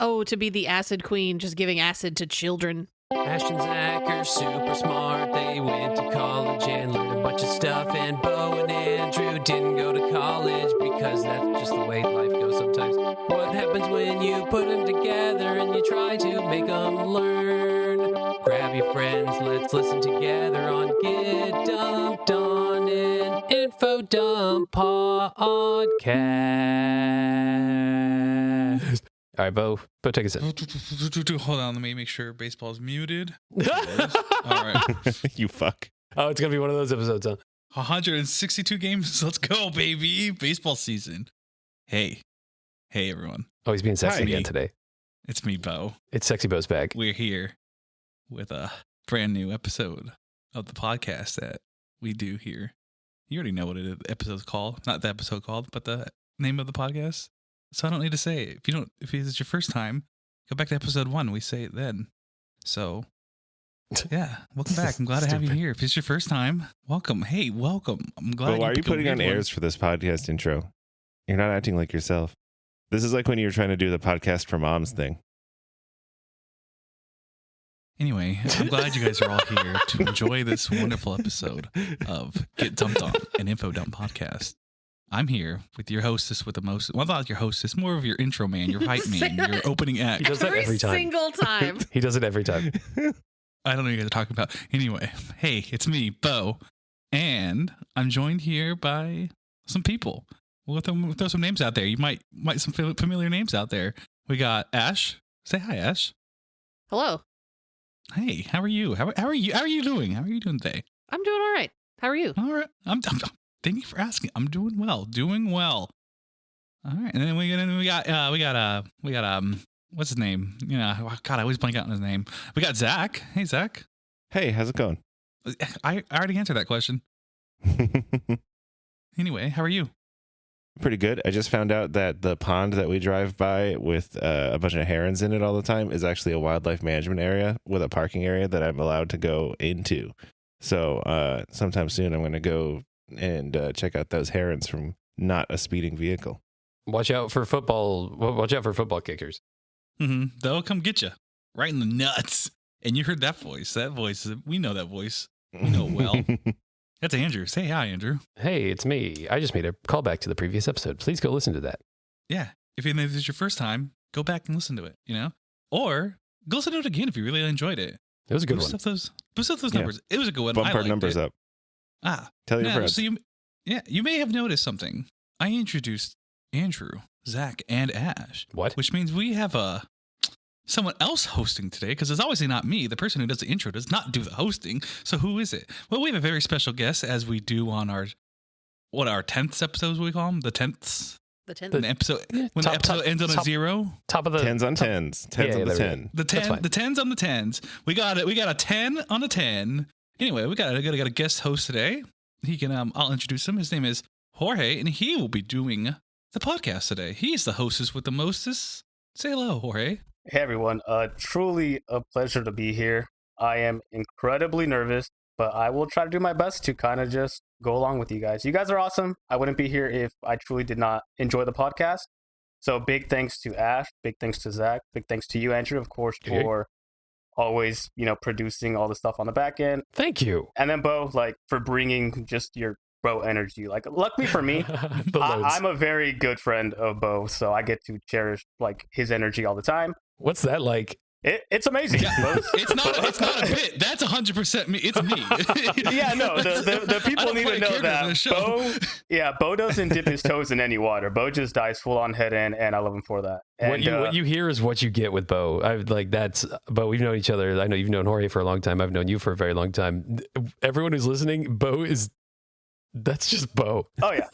Oh, to be the acid queen, just giving acid to children. Ash and Zach are super smart. They went to college and learned a bunch of stuff. And Bo and Andrew didn't go to college because that's just the way life goes sometimes. What happens when you put them together and you try to make them learn? Grab your friends, let's listen together on Get Dumped on an Info Dump podcast. All right, Bo, take a sip. Hold on, let me make sure baseball's muted. All right. You fuck. Oh, it's going to be one of those episodes, huh? 162 games. Let's go, baby. Baseball season. Hey, everyone. Oh, he's being sexy Hi. again today. It's me, Bo. It's Sexy Bo's bag. We're here with a brand new episode of the podcast that we do here. You already know what the episode's called. Not the episode called, but the name of the podcast. So I don't need to say it. If it's your first time, go back to episode 1. We say it then. So, yeah, welcome back. I'm glad to have you here. If it's your first time, welcome. Hey, welcome. I'm glad. But why are you putting on airs for this podcast intro? You're not acting like yourself. This is like when you were trying to do the podcast for moms thing. Anyway, I'm glad you guys are all here to enjoy this wonderful episode of Get Dumped On, an Info Dump podcast. I'm here with your hostess with the most. Well, not your hostess, more of your intro man, your hype man, your opening act. He does that every time. Single time. He does it every time. I don't know what you guys are talking about. Anyway, hey, it's me, Bo, and I'm joined here by some people. We'll throw some names out there. You might some familiar names out there. We got Ash. Say hi, Ash. Hello. Hey, how are you? How are you? How are you doing? How are you doing today? I'm doing all right. How are you? All right. Thank you for asking. I'm doing well. All right. And then we got what's his name? God, I always blank out on his name. We got Zach. Hey, Zach. Hey, how's it going? I already answered that question. Anyway, how are you? Pretty good. I just found out that the pond that we drive by with a bunch of herons in it all the time is actually a wildlife management area with a parking area that I'm allowed to go into. So sometime soon I'm going to go and check out those herons from not a speeding vehicle. Watch out for football. Watch out for football kickers. Mm-hmm. They'll come get you right in the nuts. And you heard that voice. We know that voice. We know it well. That's Andrew. Say hi, Andrew. Hey, it's me. I just made a callback to the previous episode. Please go listen to that. Yeah. If it's your first time, go back and listen to it, Or go listen to it again if you really enjoyed it. It was a good one. Boost up those numbers. It was a good one. Bump our numbers up. Tell your friends. So you may have noticed something. I introduced Andrew, Zach, and Ash. What? Which means we have someone else hosting today, because it's obviously not me. The person who does the intro does not do the hosting. So who is it? Well, we have a very special guest, as we do on our 10th episodes, we call them? The 10ths? The 10th. When the episode ends on a 0? Top of the... Tens on tens. Tens on the 10. The 10s on the 10s. We got a 10 on a 10. Anyway, we got a guest host today. He can I'll introduce him. His name is Jorge, and he will be doing the podcast today. He's the hostess with the mostest. Say hello, Jorge. Hey everyone, truly a pleasure to be here. I am incredibly nervous, but I will try to do my best to kind of just go along with you guys. You guys are awesome. I wouldn't be here if I truly did not enjoy the podcast. So big thanks to Ash, big thanks to Zach, big thanks to you, Andrew, of course, for always, producing all the stuff on the back end. Thank you. And then Bo, for bringing just your Bo energy. Luckily for me, I'm a very good friend of Bo, so I get to cherish his energy all the time. What's that like? It's amazing. Yeah, it's not a bit. That's 100% me. It's me. Yeah, no, the people need to know that Bo doesn't dip his toes in any water. Bo just dives full on head in, and I love him for that. And, what you hear is what you get with Bo. Bo, we've known each other. I know you've known Jorge for a long time. I've known you for a very long time. Everyone who's listening, that's just Bo. Oh yeah.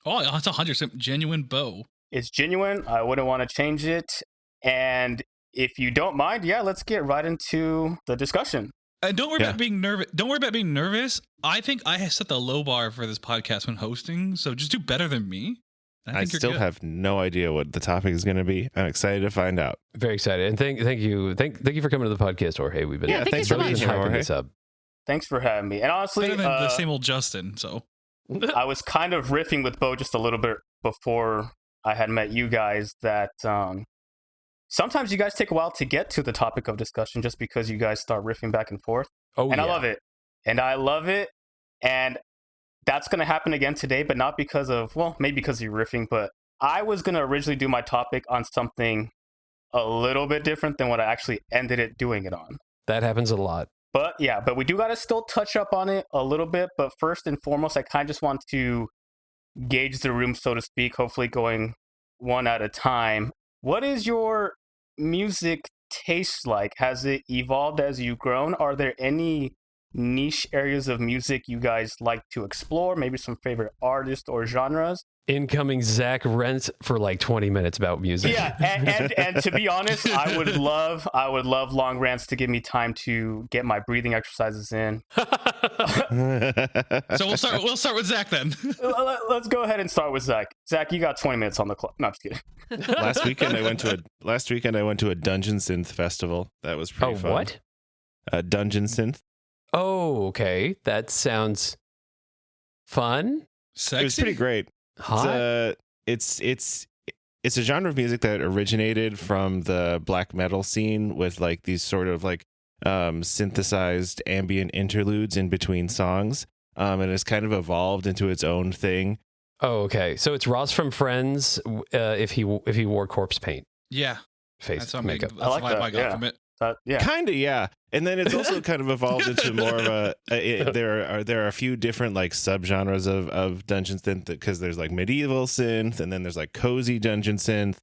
Oh, it's 100% genuine Bo. It's genuine. I wouldn't want to change it. And if you don't mind, let's get right into the discussion. And don't worry about being nervous. Don't worry about being nervous. I think I have set the low bar for this podcast when hosting, so just do better than me. I still have no idea what the topic is going to be. I'm excited to find out. Very excited. And thank you for coming to the podcast, Jorge. We've been thanks for being here, Jorge. This up. Thanks for having me. And honestly, better than the same old Justin. So I was kind of riffing with Bo just a little bit before I had met you guys that sometimes you guys take a while to get to the topic of discussion just because you guys start riffing back and forth. Oh, And yeah. I love it. And that's going to happen again today, but not because of, well, maybe because you're riffing, but I was going to originally do my topic on something a little bit different than what I actually ended it doing it on. That happens a lot. But yeah, but we do got to still touch up on it a little bit. But first and foremost, I kind of just want to gauge the room, so to speak, hopefully going one at a time. What is your music taste like? Has it evolved as you've grown? Are there any niche areas of music you guys like to explore? Maybe some favorite artists or genres? Incoming Zach rants for like 20 minutes about music. Yeah, and to be honest, I would love long rants to give me time to get my breathing exercises in. So we'll start with Zach then. Let's go ahead and start with Zach. Zach, you got 20 minutes on the clock. No, I'm just kidding. Last weekend I went to a Dungeon Synth festival. That was pretty fun. What? A Dungeon Synth. Oh, okay. That sounds fun. Sexy? It was pretty great. Hot. It's a genre of music that originated from the black metal scene with like these sort of like synthesized ambient interludes in between songs, and it's kind of evolved into its own thing. Oh, okay. So it's Ross from Friends if he wore corpse paint Yeah. face That's what makeup. I like the vibe that, I got yeah. from it. Yeah. Kind of, yeah. And then it's also kind of evolved into more of there are a few different like subgenres of dungeon synth, because there's like medieval synth, and then there's like cozy dungeon synth.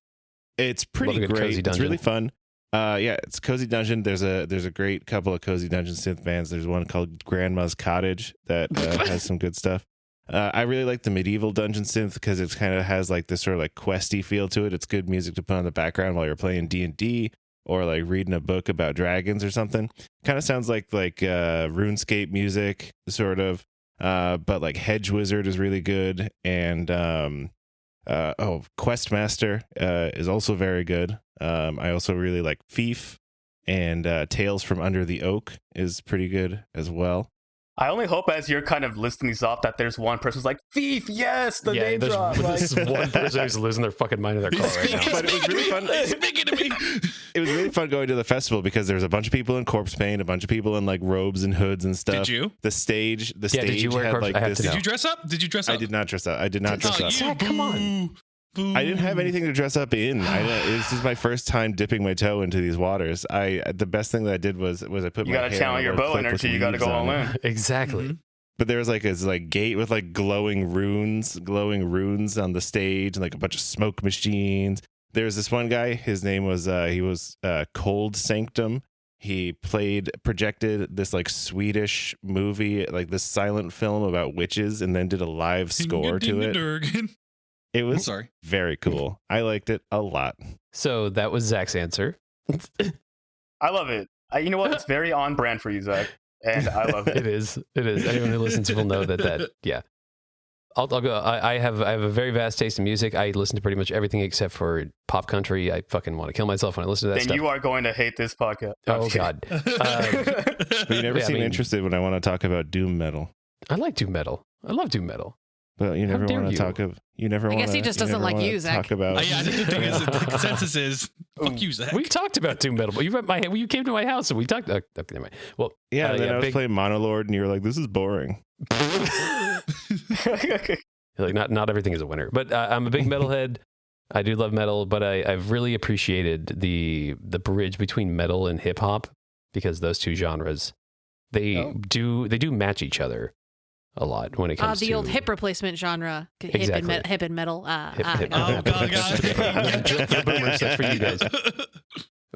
It's pretty Love a good cozy great. It's dungeon. really fun. Yeah, it's cozy dungeon. There's a great couple of cozy dungeon synth bands. There's one called Grandma's Cottage that has some good stuff. I really like the medieval dungeon synth because it kind of has like this sort of like questy feel to it. It's good music to put on the background while you're playing D&D or like reading a book about dragons or something. Kind of sounds like RuneScape music, sort of. But like Hedge Wizard is really good, and Questmaster is also very good. I also really like Thief, and Tales from Under the Oak is pretty good as well. I only hope as you're kind of listing these off that there's one person who's like, Thief, yes, the name there's drop. this one person who's losing their fucking mind in their car right now. But it was really fun. Speaking to me. It was really fun going to the festival because there's a bunch of people in corpse paint, a bunch of people in like robes and hoods and stuff. Did you? The stage did you wear had corpse- like I have this. to know. Did you dress up? I did not dress up. I did not dress up. Zach, come on. I didn't have anything to dress up in. This is my first time dipping my toe into these waters. The best thing that I did was I put You my got to hair channel on a your little bow clip energy. with You got to leaves go on all it. in. Exactly. But there was like this like gate with like glowing runes on the stage, and like a bunch of smoke machines. There's this one guy. His name was Cold Sanctum. He projected this like Swedish movie, like this silent film about witches, and then did a live score to it. It was Sorry. very cool. I liked it a lot. So that was Zach's answer. I love it. You know what? It's very on brand for you, Zach. And I love it. It is. Anyone who listens will know that. Yeah. I'll go. I have a very vast taste in music. I listen to pretty much everything except for pop country. I fucking want to kill myself when I listen to that Then stuff. you are going to hate this podcast. Oh God. But you never Yeah, I seem mean- interested when I want to talk about doom metal. I like doom metal. I love doom metal. But you never dare want to you. talk about. You never. I guess he just doesn't like you, Zach. Talk about. Yeah, I think the thing is, the consensus is, fuck you, Zach. We talked about doom metal, but you came to my house and we talked. Okay, never mind. Well, Yeah, and then I was big- playing Monolord, and you were like, "This is boring." like not everything is a winner, but I'm a big metalhead. I do love metal, but I've really appreciated the bridge between metal and hip hop, because those two genres they do match each other a lot when it comes to the old hip replacement genre, Exactly. hip and metal. Hip. Oh, God. That's for you guys.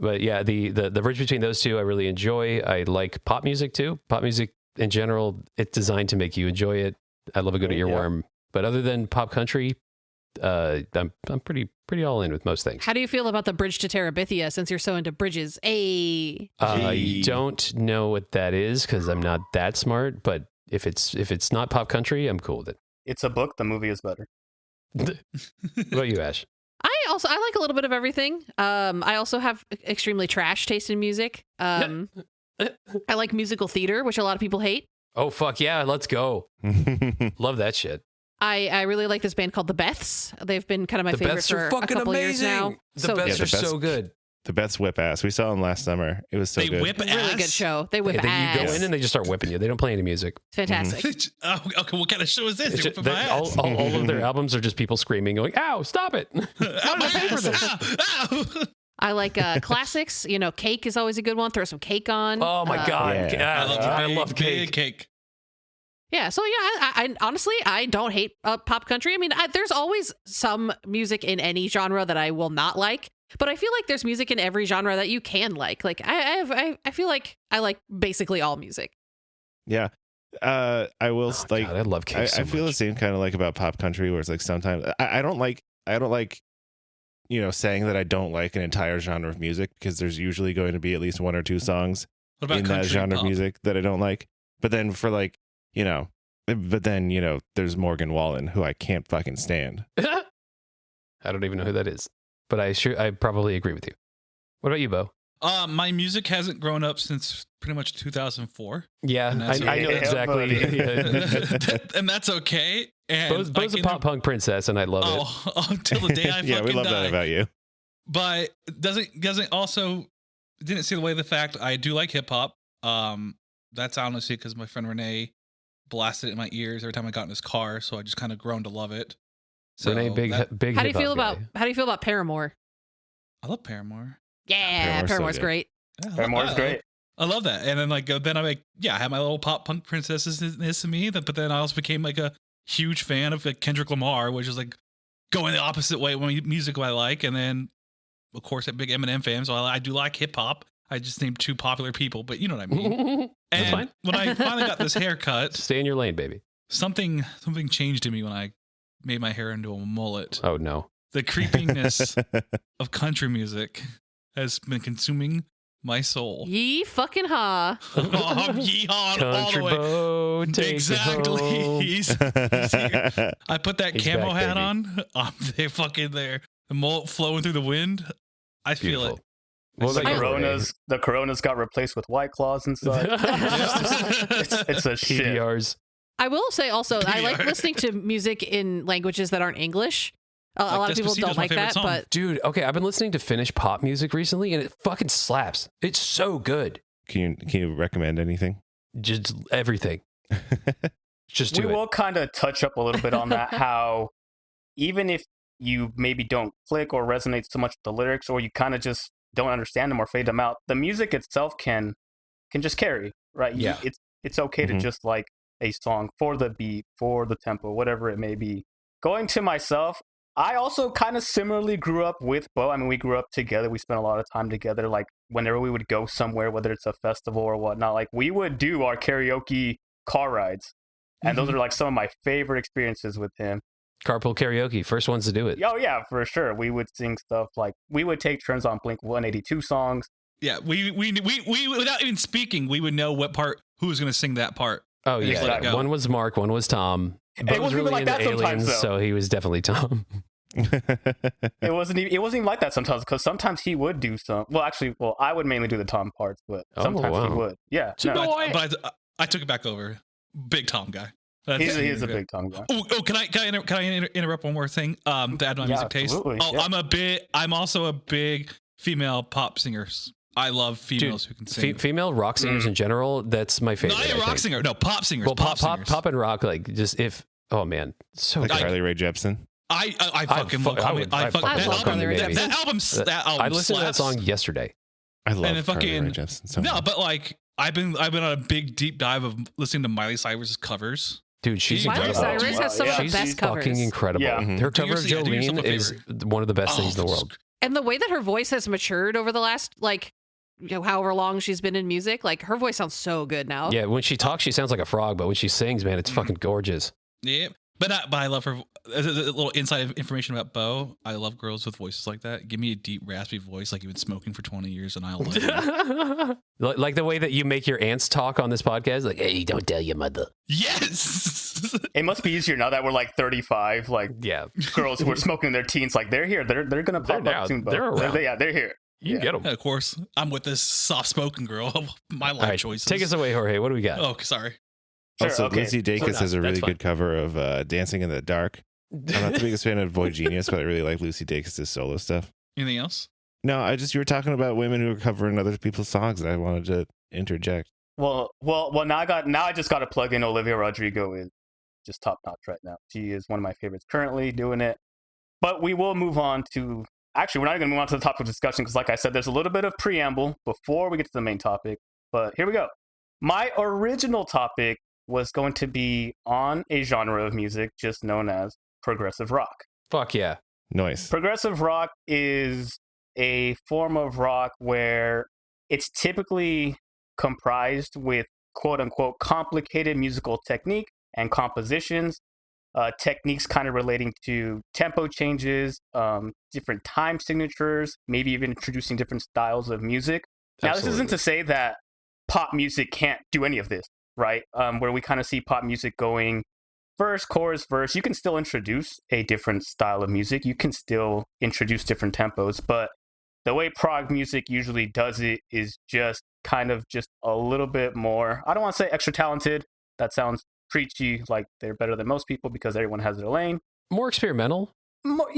But yeah, the bridge between those two I really enjoy. I like pop music too. Pop music in general, it's designed to make you enjoy it. I love a good earworm. But other than pop country, I'm pretty all in with most things. How do you feel about the bridge to Terabithia, since you're so into bridges? I don't know what that is because I'm not that smart. But if it's not pop country, I'm cool with it. It's a book. The movie is better. What about you, Ash? I like a little bit of everything. I also have extremely trash taste in music. I like musical theater, which a lot of people hate. Oh fuck yeah, let's go! Love that shit. I really like this band called the Beths. They've been kind of my The favorite Beths for are a fucking couple years amazing. now. The So Beths good. are so good. The Bets whip ass. We saw them last summer. It was so They good. whip ass. Really good show. They whip ass. You go in and they just start whipping you. They don't play any music. Fantastic. Oh, okay, what kind of show is this? It's They're just, whipping my ass. all of their albums are just people screaming, going, "Ow, stop it! Why did I pay for this?" Ow, ow. I like classics. You know, Cake is always a good one. Throw some cake on. Oh my god, Yeah. I love big cake. Yeah, so yeah, I honestly I don't hate pop country. I mean, there's always some music in any genre that I will not like, but I feel like there's music in every genre that you can like. Like I feel like I like basically all music. Yeah. I will God, I love cake. I feel the same kind of like about pop country, where it's like sometimes I don't like saying that I don't like an entire genre of music, because there's usually going to be at least one or two songs What about in that country genre of pop? music that I don't like. But then there's Morgan Wallen, who I can't fucking stand. I don't even know who that is, but I probably agree with you. What about you, Bo? My music hasn't grown up since pretty much 200004. Yeah, And I that's know okay. exactly. Yeah. And that's okay. And Bo's a pop punk princess, and I love it. Until the day I Yeah, we fucking love die. that about you. But doesn't also didn't see the way the fact I do like hip hop. That's honestly because my friend Renee blasted it in my ears every time I got in his car, so I just kind of grown to love it. So Renee, big. How do you hip-hop feel guy. about Paramore? I love Paramore. Yeah, Paramore's so Paramore's good. great. Yeah, Paramore's great. I love that. And then then I'm like, yeah, I had my little pop punk princesses in me. But then I also became like a huge fan of like Kendrick Lamar, which is like going the opposite way when music I like. And then of course a big Eminem fan, so I do like hip hop. I just named two popular people, but you know what I mean. That's And fine. when I finally got this haircut, Stay in your lane, baby. something changed in me when I made my hair into a mullet. Oh no. The creepiness of country music has been consuming my soul. Yee fucking ha. Oh, I'm yeehaw all Country the way. boat, take it Exactly. home. He's here. I put that He's camo back, hat baby. on. They fucking there. The mullet flowing through the wind. I feel Beautiful. it. What The about you, the Coronas got replaced with White Claws and such. It's a shit. PBRs. I will say also, I like PBR. listening to music in languages that aren't English. A Like lot of people Despacito's don't my like favorite that, song. but Dude, okay, I've been listening to Finnish pop music recently, and it fucking slaps. It's so good. Can you recommend anything? Just everything. Just We do it. will kind of touch up a little bit on that, how even if you maybe don't click or resonate so much with the lyrics, or you kind of just don't understand them or fade them out, the music itself can just carry, right? Yeah. It's okay to Mhm. just like a song for the beat, for the tempo, whatever it may be. Going to myself, I also kind of similarly grew up with Bo. I mean, we grew up together. We spent a lot of time together. Like whenever we would go somewhere, whether it's a festival or whatnot, like we would do our karaoke car rides. And those are like some of my favorite experiences with him. Carpool karaoke, first ones to do it. Oh yeah, for sure. We would sing stuff like we would take turns on Blink 182 songs. Yeah, we without even speaking, we would know what part, who was going to sing that part. Oh Just yeah, let it go. one was Mark, one was Tom. And Bo it was wasn't even really like into that sometimes, aliens, though. so he was definitely Tom. It wasn't even like that sometimes, because sometimes he would do some. Well, I would mainly do the Tom parts, but Oh, sometimes he wow. would. Yeah, So no, Boy. But I took it back over. Big Tom guy. he's a big Tom guy. Oh, can I interrupt one more thing? To add to my Yeah, music taste. absolutely, Oh, yeah. I'm also a big female pop singers. I love females who can sing. Female rock singers in general, that's my favorite. Not I a rock think. singer, no, pop singers. Well, pop singers. pop and rock, like just if. Oh man, so Like good. Carly Rae Jepsen. I fucking fu- love I Call Me. would- I I fucking fucking that love Call Me album. Baby. That album. That album. I listened to that slaps. song yesterday. I love then Carly Rae fucking- Jepsen so No, much. but like I've been on a big deep dive of listening to Miley Cyrus's covers. Dude, she's Miley incredible. Cyrus wow, has some yeah. of the She's best fucking covers. incredible. Yeah. Her Do cover of yourself a Jolene is one of the best things in the world. And the way that her voice has matured over the last however long she's been in music, like her voice sounds so good now. Yeah, when she talks, she sounds like a frog, but when she sings, man, it's fucking gorgeous. Yeah, but I love her. A little inside information about Bo. I love girls with voices like that. Give me a deep, raspy voice like you've been smoking for 20 years, and I'll love you. Like the way that you make your aunts talk on this podcast, like, hey, don't tell your mother. Yes. It must be easier now that we're like 35. Like Yeah, girls who were smoking in their teens, like they're here. They're gonna pop They're up now- soon. Bo. they're around. They're here. you Yeah. get them. Of course, I'm with this soft-spoken girl. My life All right, choices. take us away, Jorge. What do we got? Oh, sorry. Sure, Also, okay. Lucy Dacus So, has a that's really fine. good cover of Dancing in the Dark. I'm not the biggest fan of Boy Genius, but I really like Lucy Dacus' solo stuff. Anything else? No, you were talking about women who are covering other people's songs, and I wanted to interject. Well. Now I just got to plug in Olivia Rodrigo is just top notch right now. She is one of my favorites currently doing it. But we will move on to. Actually, we're not going to move on to the topic of discussion because, like I said, there's a little bit of preamble before we get to the main topic. But here we go. My original topic was going to be on a genre of music just known as progressive rock. Fuck yeah. Nice. Progressive rock is a form of rock where it's typically comprised with quote unquote complicated musical technique and compositions, techniques kind of relating to tempo changes, different time signatures, maybe even introducing different styles of music. Now, This isn't to say that pop music can't do any of this, right? Where we kind of see pop music going verse, chorus, verse. You can still introduce a different style of music. You can still introduce different tempos, but the way prog music usually does it is just kind of just a little bit more, I don't want to say extra talented. That sounds preachy, like they're better than most people because everyone has their lane. More experimental. More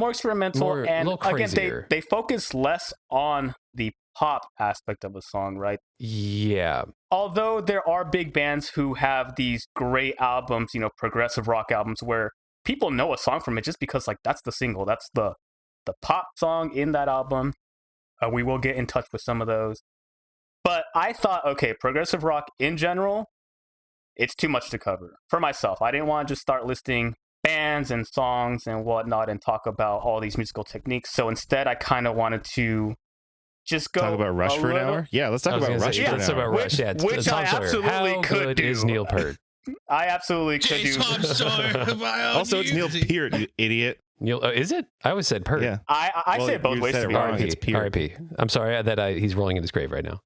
experimental. And again, they focus less on the pop aspect of a song, right? Yeah. Although there are big bands who have these great albums, progressive rock albums where people know a song from it just because like that's the single, that's the pop song in that album. We will get in touch with some of those. But I thought, okay, progressive rock in general, it's too much to cover for myself. I didn't want to just start listing bands and songs and whatnot and talk about all these musical techniques. So instead, I kind of wanted to just go talk about Rush for an hour. Yeah, let's talk about Rush for an hour. Let's talk about Rush. Yeah, which I absolutely could do. Is Neil Peart? I absolutely could do. Tom Sawyer. Also, it's Neil Peart, you idiot. Neil, is it? I always said Peart. Yeah, I say it both ways. To be honest, it's Peart. R.I.P. I'm sorry that he's rolling in his grave right now.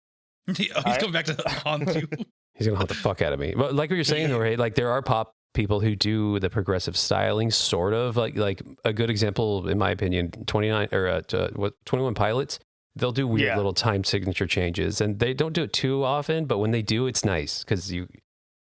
He's coming back to haunt you. He's gonna haunt the fuck out of me. But like what you're saying, Jorge, like there are pop people who do the progressive styling, sort of like a good example, in my opinion, 21 Pilots. They'll do weird little time signature changes, and they don't do it too often. But when they do, it's nice because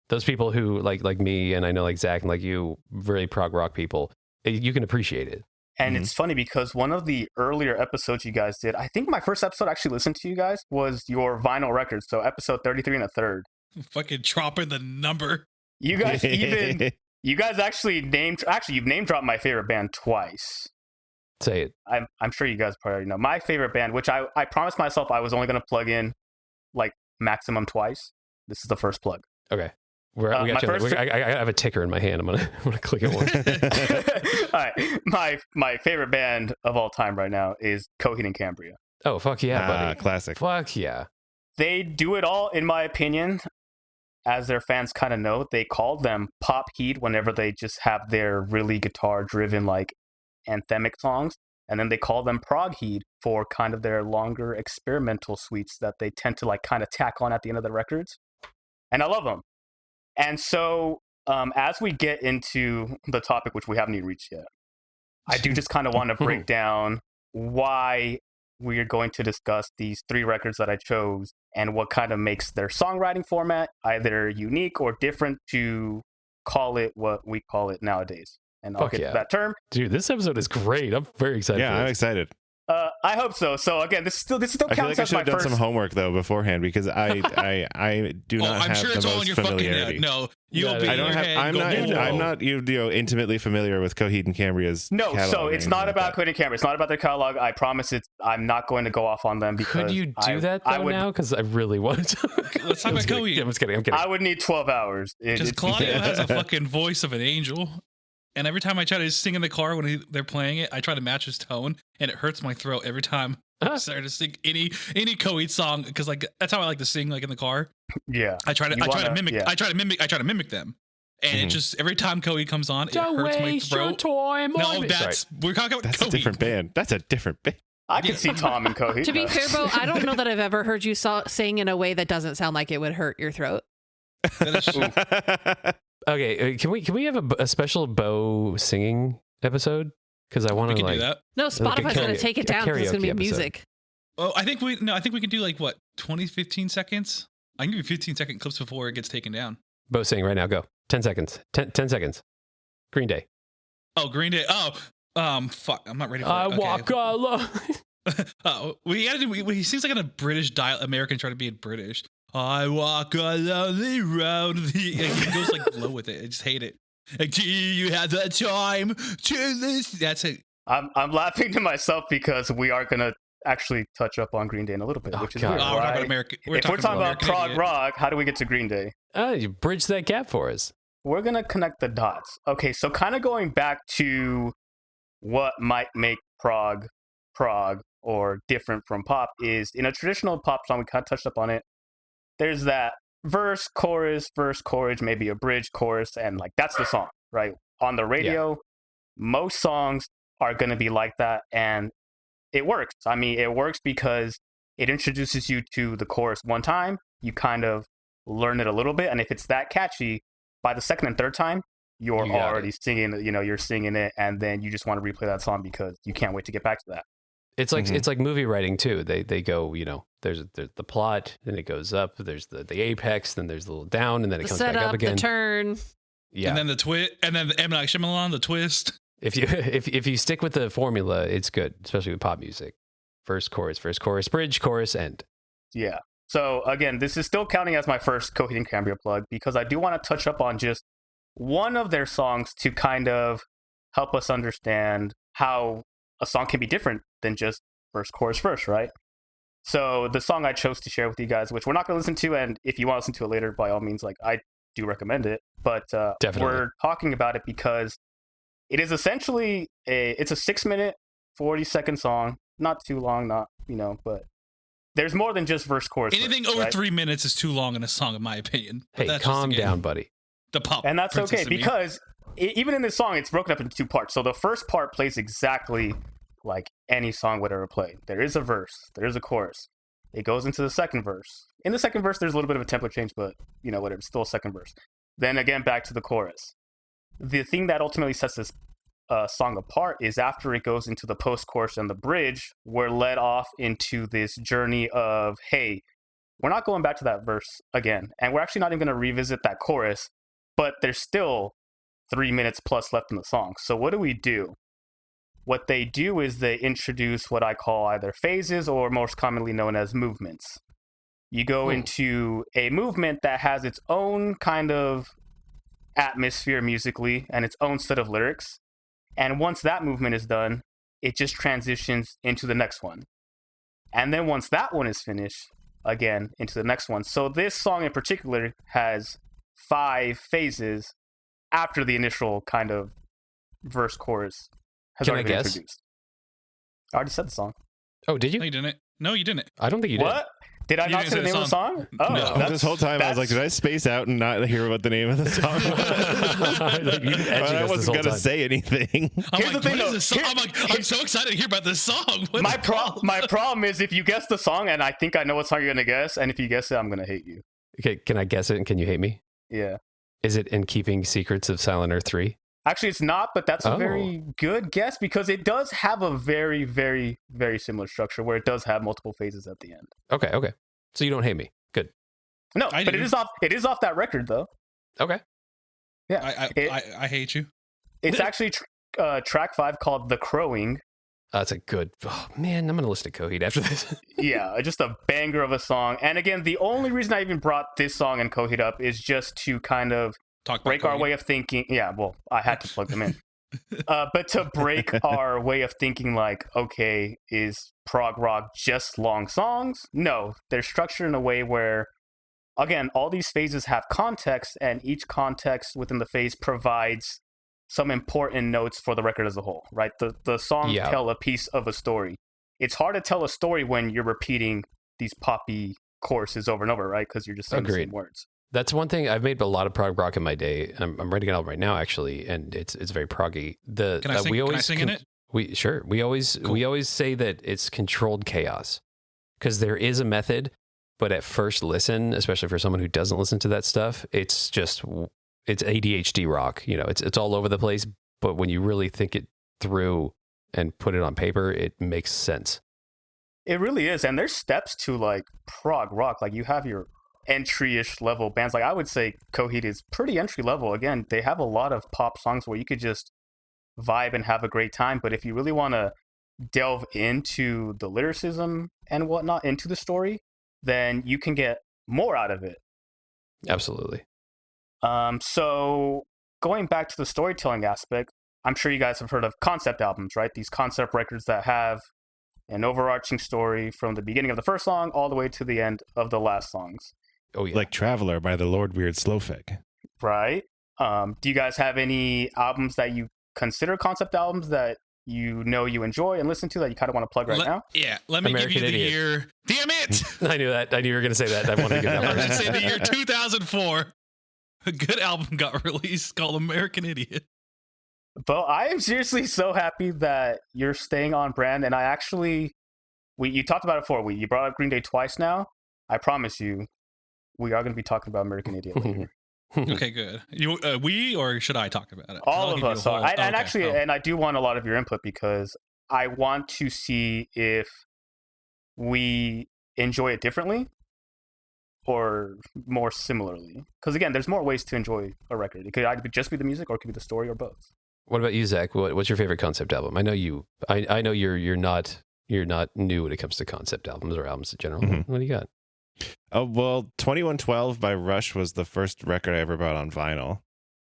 those people who like me, and I know like Zach and like you, very prog rock people, you can appreciate it. And it's funny because one of the earlier episodes you guys did, I think my first episode I actually listened to you guys was your vinyl record. So episode 33 and a third. Fucking dropping the number. You guys actually you've name dropped my favorite band twice. Say it. I'm sure you guys probably already know. My favorite band, which I promised myself I was only going to plug in like maximum twice. This is the first plug. Okay. I have a ticker in my hand. I'm gonna click it once. All right. My favorite band of all time right now is Coheed and Cambria. Oh fuck yeah, buddy! Classic. Fuck yeah. They do it all, in my opinion. As their fans kind of know, they call them pop heat whenever they just have their really guitar-driven, like anthemic songs, and then they call them prog heat for kind of their longer experimental suites that they tend to like kind of tack on at the end of the records. And I love them. And so, as we get into the topic, which we haven't even reached yet, I do just kind of want to break down why we are going to discuss these three records that I chose and what kind of makes their songwriting format either unique or different to call it what we call it nowadays. And I'll get to that term. Dude, this episode is great. I'm very excited. Yeah, I'm excited. I hope so. So again, this still counts I feel like I should have done some homework though beforehand because I do not have sure the it's most all in your familiarity. No, you'll be. I'm not intimately familiar with Coheed and Cambria's. No, so it's not about Coheed and Cambria. It's not about their catalog. I promise I'm not going to go off on them because could you do that though now? Because I really want to. Let's talk about Coheed. I'm kidding. I would need 12 hours. Because Claudio has a fucking voice of an angel. And every time I try to sing in the car when they're playing it, I try to match his tone, and it hurts my throat every time I start to sing any Coheed song because like that's how I like to sing like in the car. Yeah, I try to mimic them, and it just every time Coheed comes on, it hurts my throat. No, we're talking about Coheed. That's a different band. That's a different band. I can see Tom and Coheed. To be fair, Bo, I don't know that I've ever heard you sing in a way that doesn't sound like it would hurt your throat. That is true. Okay, can we have a special Bo singing episode? Because I want to like. Do that. No, Spotify's going to take it down because it's going to be music. Oh, I think we can do like what 15 seconds. I can give you 15-second clips before it gets taken down. Bo singing right now. Go 10 seconds. 10 seconds. Green Day. Oh, Green Day. Oh, fuck. I'm not ready for it. I walk alone. He seems like a British American trying to be British. I walk a lonely road. He goes like low with it. I just hate it. Like, do you have the time to listen? That's it. I'm laughing to myself because we are gonna actually touch up on Green Day in a little bit, which is God. weird. Oh, we're talking about American. If we're talking about prog rock, how do we get to Green Day? You bridge that gap for us. We're gonna connect the dots. Okay, so kind of going back to what might make prog or different from pop is in a traditional pop song, we kind of touched up on it. There's that verse, chorus, maybe a bridge, chorus, and like that's the song, right? On the radio, most songs are going to be like that, and it works. I mean, it works because it introduces you to the chorus one time, you kind of learn it a little bit, and if it's that catchy, by the second and third time, you're already singing, you're singing it, and then you just want to replay that song because you can't wait to get back to that. It's like it's like movie writing too. They go, there's the plot, then it goes up. There's the apex, then there's the little down, and then it comes back up again. The turn, and then the twist, and then M. Night Shyamalan, the twist. If you stick with the formula, it's good, especially with pop music. First chorus, bridge, chorus, end. Yeah. So again, this is still counting as my first Coheed and Cambria plug because I do want to touch up on just one of their songs to kind of help us understand how a song can be different than just first, chorus, right? So the song I chose to share with you guys, which we're not going to listen to, and if you want to listen to it later, by all means, like I do recommend it. But we're talking about it because it is essentially it's a 6-minute, 40-second song. Not too long, but there's more than just verse, chorus. Anything over 3 minutes is too long in a song, in my opinion. Hey, calm down, buddy. The pop, and that's okay because even in this song, it's broken up into 2 parts. So the first part plays exactly like any song would ever play. There is a verse, there is a chorus. It goes into the second verse. In the second verse, there's a little bit of a tempo change, but whatever, it's still a second verse. Then again, back to the chorus. The thing that ultimately sets this song apart is after it goes into the post-chorus and the bridge, we're led off into this journey of, hey, we're not going back to that verse again, and we're actually not even going to revisit that chorus, but there's still 3 minutes plus left in the song. So what do? What they do is they introduce what I call either phases or most commonly known as movements. You go into a movement that has its own kind of atmosphere musically and its own set of lyrics. And once that movement is done, it just transitions into the next one. And then once that one is finished, again, into the next one. So this song in particular has 5 phases after the initial kind of verse chorus has already been introduced. I already said the song. Oh, did you? No, you didn't. I don't think you did. What? Did I not say the name of the song? Oh, no. This whole time I was like, did I space out and not hear what the name of the song was? I wasn't going to say anything. Here's the thing, though. I'm so excited to hear about this song. My problem is if you guess the song, and I think I know what song you're going to guess, and if you guess it, I'm going to hate you. Okay, can I guess it, and can you hate me? Yeah. Is it In Keeping Secrets of Silent Earth 3? Actually, it's not, but that's a very good guess because it does have a very, very, very similar structure where it does have multiple phases at the end. Okay. So you don't hate me. Good. No, but it is off that record, though. Okay. Yeah. I hate you. It's actually track 5 called The Crowing. That's a good... Oh, man, I'm going to listen to Coheed after this. Yeah, just a banger of a song. And again, the only reason I even brought this song and Coheed up is just to kind of break our way of thinking. Yeah, well, I had to plug them in. But to break our way of thinking, like, okay, is prog rock just long songs? No, they're structured in a way where, again, all these phases have context, and each context within the phase provides some important notes for the record as a whole, right? The songs tell a piece of a story. It's hard to tell a story when you're repeating these poppy choruses over and over, right? Because you're just saying the same words. That's one thing. I've made a lot of prog rock in my day. I'm writing it out right now, actually, and it's very proggy. Can I sing in it? We always say that it's controlled chaos because there is a method, but at first listen, especially for someone who doesn't listen to that stuff, it's ADHD rock. It's all over the place. But when you really think it through and put it on paper, it makes sense. It really is, and there's steps to like prog rock. Like you have your entry-ish level bands. Like I would say Coheed is pretty entry level. Again, they have a lot of pop songs where you could just vibe and have a great time, but if you really want to delve into the lyricism and whatnot, into the story, then you can get more out of it. Absolutely. So going back to the storytelling aspect, I'm sure you guys have heard of concept albums, right? These concept records that have an overarching story from the beginning of the first song all the way to the end of the last songs. Oh yeah. Like Traveler by the Lord Weird Slowfig. Right. Do you guys have any albums that you consider concept albums that you enjoy and listen to that you kind of want to plug now? Yeah, let me American give you the Idiot. year. Damn it! I knew that. I knew you were going to say that. I wanted to give that I was one. going to say the year 2004. A good album got released called American Idiot. But I am seriously so happy that you're staying on brand. And I actually, you talked about it before. You brought up Green Day twice now. I promise you, we are going to be talking about American Idiot later. Okay, good. We or should I talk about it? All I'll of give you us a whole- are. And okay. actually, and I do want a lot of your input because I want to see if we enjoy it differently or more similarly. Because again, there's more ways to enjoy a record. It could either just be the music or it could be the story or both. What about you, Zach? What's your favorite concept album? I know you. I know you're not new when it comes to concept albums or albums in general. Mhm. What do you got? Oh, well, 2112 by Rush was the first record I ever bought on vinyl.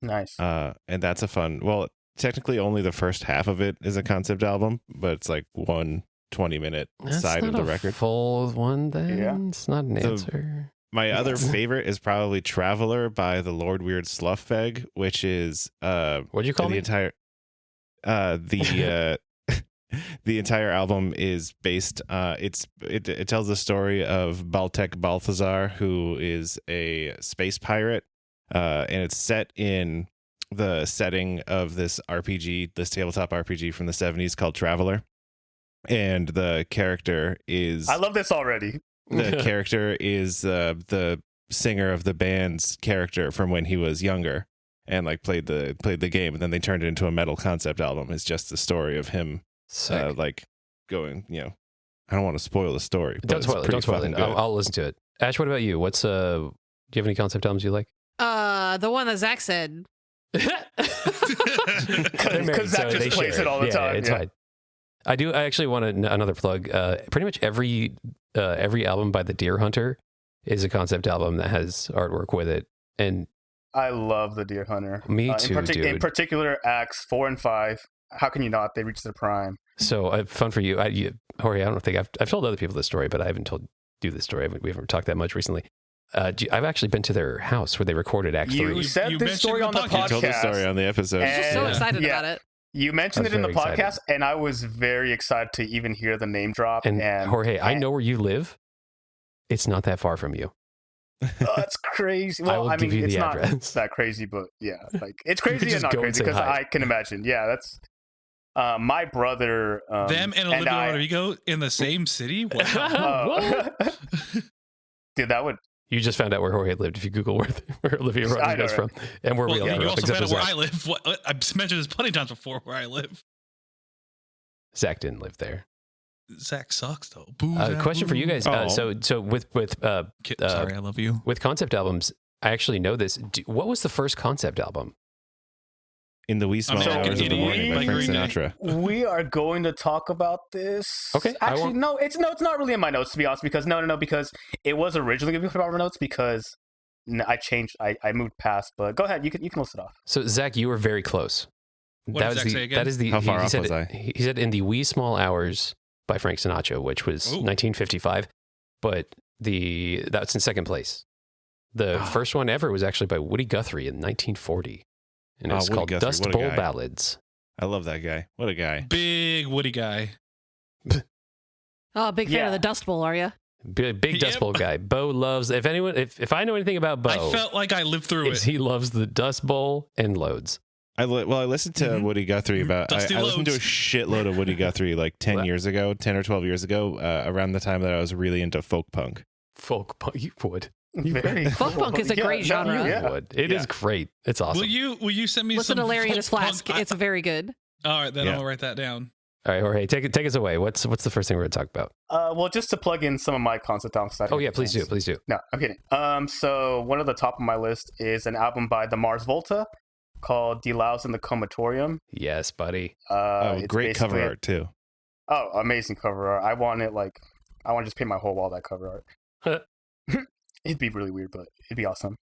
Nice. And that's a fun, well, technically only the first half of it is a concept album, but it's like one 20-minute side of the record. Full one then? Yeah. It's not an So- answer. My other favorite is probably Traveler by the Lord Weird Slowfig, which is What'd you call the me? entire the entire album is based it tells the story of Baltek Balthazar, who is a space pirate, and it's set in the setting of this tabletop RPG from the 70s called Traveler. And the character is I love this already. the character is the singer of the band's character from when he was younger, and like played the game, and then they turned it into a metal concept album. It's just the story of him Sick. like going, I don't want to spoil the story, but Don't it's spoil it. pretty Don't spoil fucking it. good. I'll listen to it. Ash, what about you? Do you have any concept albums you like? The one that Zach said. They're married, Because Zach so just they plays share it all the time. It's Yeah. fine. I actually want another plug. Pretty much every album by the Deer Hunter is a concept album that has artwork with it. And I love the Deer Hunter. Me too, in dude. particular, acts 4 and 5. How can you not? They reach their prime. so fun for you. Jorge, I don't think I've told other people this story, but I haven't told you this story. We haven't talked that much recently. I've actually been to their house where they recorded Act 3. You said you this mentioned story the on the podcast. You podcast. told the story on the episode. And- Just so Yeah. excited Yeah. about it. You mentioned I was it in the very excited. podcast, and I was very excited to even hear the name drop. And Jorge, I and- know where you live. It's not that far from you. That's crazy. I Well, will I mean, give you it's the not address. that crazy, but yeah, like it's You could crazy and just not go and crazy say because hi. I can imagine. Yeah, that's my brother. Them and Olivia I- Rodrigo in the same city? Wow. Dude, that would. You just found out where Jorge lived if you Google where Olivia I know, Rodrigo's right? from and where we Well, all you grew up, also except found for out where Zach. I live. I've mentioned this plenty of times before where I live. Zach didn't live there. Zach sucks though. Boo, Zach, Question for you boo. guys. Oh. So with Sorry, I love you. with concept albums, I actually know this. What was the first concept album? In the wee small American hours of the Idiot morning by by Frank Green Day. Sinatra. We are going to talk about this. Okay, I Actually, won't- no, it's not really in my notes to be honest. Because because it was originally going to be put on my notes because I changed. I moved past. But go ahead, you can list it off. So Zach, you were very close. What that did was Zach the say again? that is the How far he off said was I? He said in the wee small hours by Frank Sinatra, which was Ooh. 1955, but that's in second place. The Ah. first one ever was actually by Woody Guthrie in 1940, and Oh, it's Woody called Guthrie, Dust what a Bowl guy. Ballads. I love that guy. What a guy. Big Woody guy. Oh, big fan Yeah. of the Dust Bowl, are you? Big Dust Yep. Bowl guy. Bo loves. If I know anything about Bo, I felt like I lived through is it. he loves the Dust Bowl and loads. I listened to Mhm. Woody Guthrie about. I Dusty listened to a Loads. shitload of Woody Guthrie like 10 Wow. years ago, 10 or 12 years ago, around the time that I was really into folk punk. Folk punk, you would. Very Folk cool. punk is a great genre. You Yeah. would. It is Yeah. great. It's awesome. Will you send me Listen some to Larry and folk his Flask. punk? It's very good. All right, then Yeah. I'll write that down. All right, Jorge, take us away. What's the first thing we're going to talk about? Well, just to plug in some of my concept albums. Oh yeah, please do. Please do. No, I'm kidding. So one of the top of my list is an album by the Mars Volta called "De Laus in the Comatorium." Yes, buddy. It's Great cover basically- art too. Oh, amazing cover art. I want to just paint my whole wall that cover art. It'd be really weird, but it'd be awesome.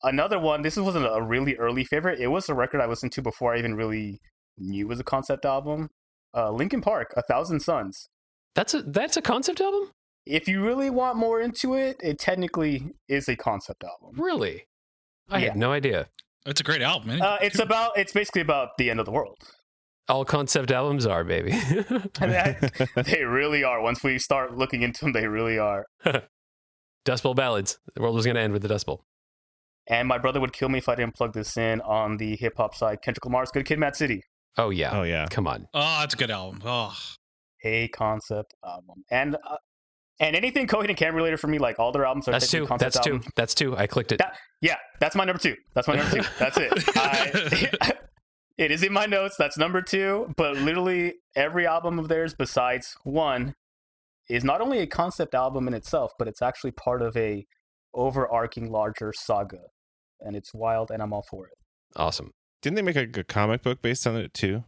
Another one, this wasn't a really early favorite. It was a record I listened to before I even really knew it was a concept album. Linkin Park, 1,000 Suns. That's a concept album? If you really want more into it, it technically is a concept album. Really? I had no idea. It's a great album, man. It's basically about the end of the world. All concept albums are, baby. They really are. Once we start looking into them, they really are. Dust Bowl ballads. The world was going to end with the Dust Bowl. And my brother would kill me if I didn't plug this in on the hip hop side. Kendrick Lamar's Good Kid, Mad City. Oh yeah. Oh yeah. Come on. Oh, it's a good album. Oh, A concept album. And anything Coheed and Cam related for me, like all their albums are That's two. concept That's albums. two. That's two. I clicked it. That's my number two. That's it. It is in my notes. That's number 2. But literally every album of theirs besides one is not only a concept album in itself, but it's actually part of a overarching larger saga. And it's wild, and I'm all for it. Awesome. Didn't they make a comic book based on it too?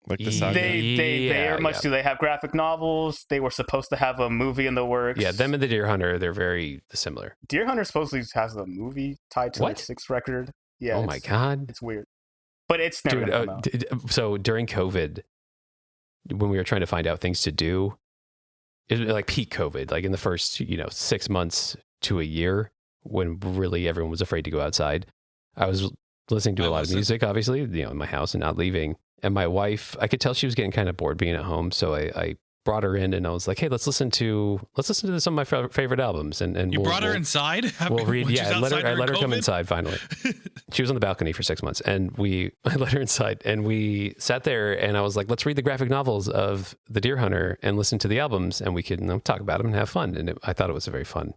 Like the saga? They very much do. They have graphic novels. They were supposed to have a movie in the works. Yeah, them and the Deer Hunter, they're very similar. Deer Hunter supposedly has a movie tied to What? their 6th record. Yeah. Oh my God. It's weird. But it's never gonna come out. So during COVID, when we were trying to find out things to do, it was like peak COVID, like in the first, 6 months to a year, when really everyone was afraid to go outside. I was listening to a lot of music, obviously, in my house and not leaving. And my wife, I could tell she was getting kind of bored being at home. So I brought her in and I was like, hey, let's listen to some of my favorite albums. And you brought her inside? We'll read. Yeah, I let her come COVID? inside finally. She was on the balcony for 6 months and I let her inside and we sat there and I was like, let's read the graphic novels of the Deer Hunter and listen to the albums and we can talk about them and have fun. And I thought it was a very fun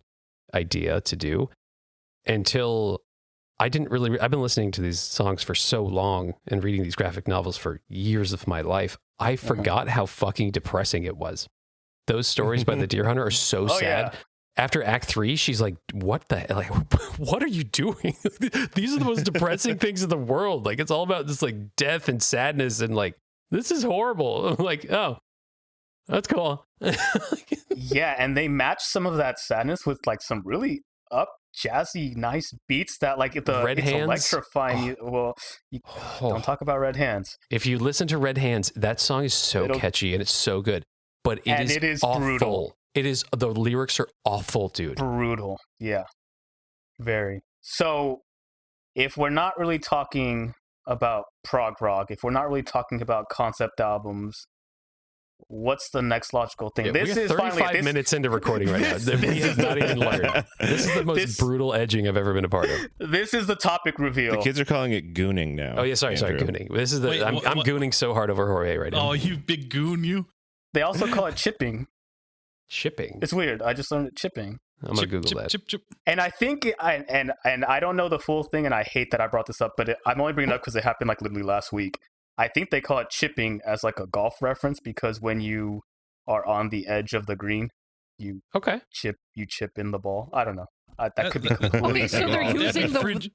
idea to do until I've been listening to these songs for so long and reading these graphic novels for years of my life. I forgot how fucking depressing it was. Those stories by the Deer Hunter are so sad. Yeah. After Act 3, she's like, what the hell? Like, what are you doing? These are the most depressing things in the world. Like, it's all about this like death and sadness and like, this is horrible. I'm like, oh, that's cool. Yeah, and they match some of that sadness with like some really jazzy, nice beats that like it's electrifying. Don't talk about Red Hands. If you listen to Red Hands, that song is so catchy and it's so good, but it is awful. Brutal. The lyrics are awful, dude. Brutal. Yeah. Very. So if we're not really talking about prog rock, if we're not really talking about concept albums, what's the next logical thing? Yeah, this is 35 minutes into recording right now. We have not even learned. This is the most brutal edging I've ever been a part of. This is the topic reveal. The kids are calling it gooning now. Oh yeah, sorry, gooning. This is I'm gooning so hard over Jorge right now. Oh, you big goon, you. They also call it chipping. Shipping. It's weird. I just learned chipping. I'm gonna Google that. Chip. And I think and I don't know the full thing, and I hate that I brought this up, but I'm only bringing it up because it happened like literally last week. I think they call it chipping as like a golf reference because when you are on the edge of the green, you chip in the ball. I don't know. That could be completely okay. So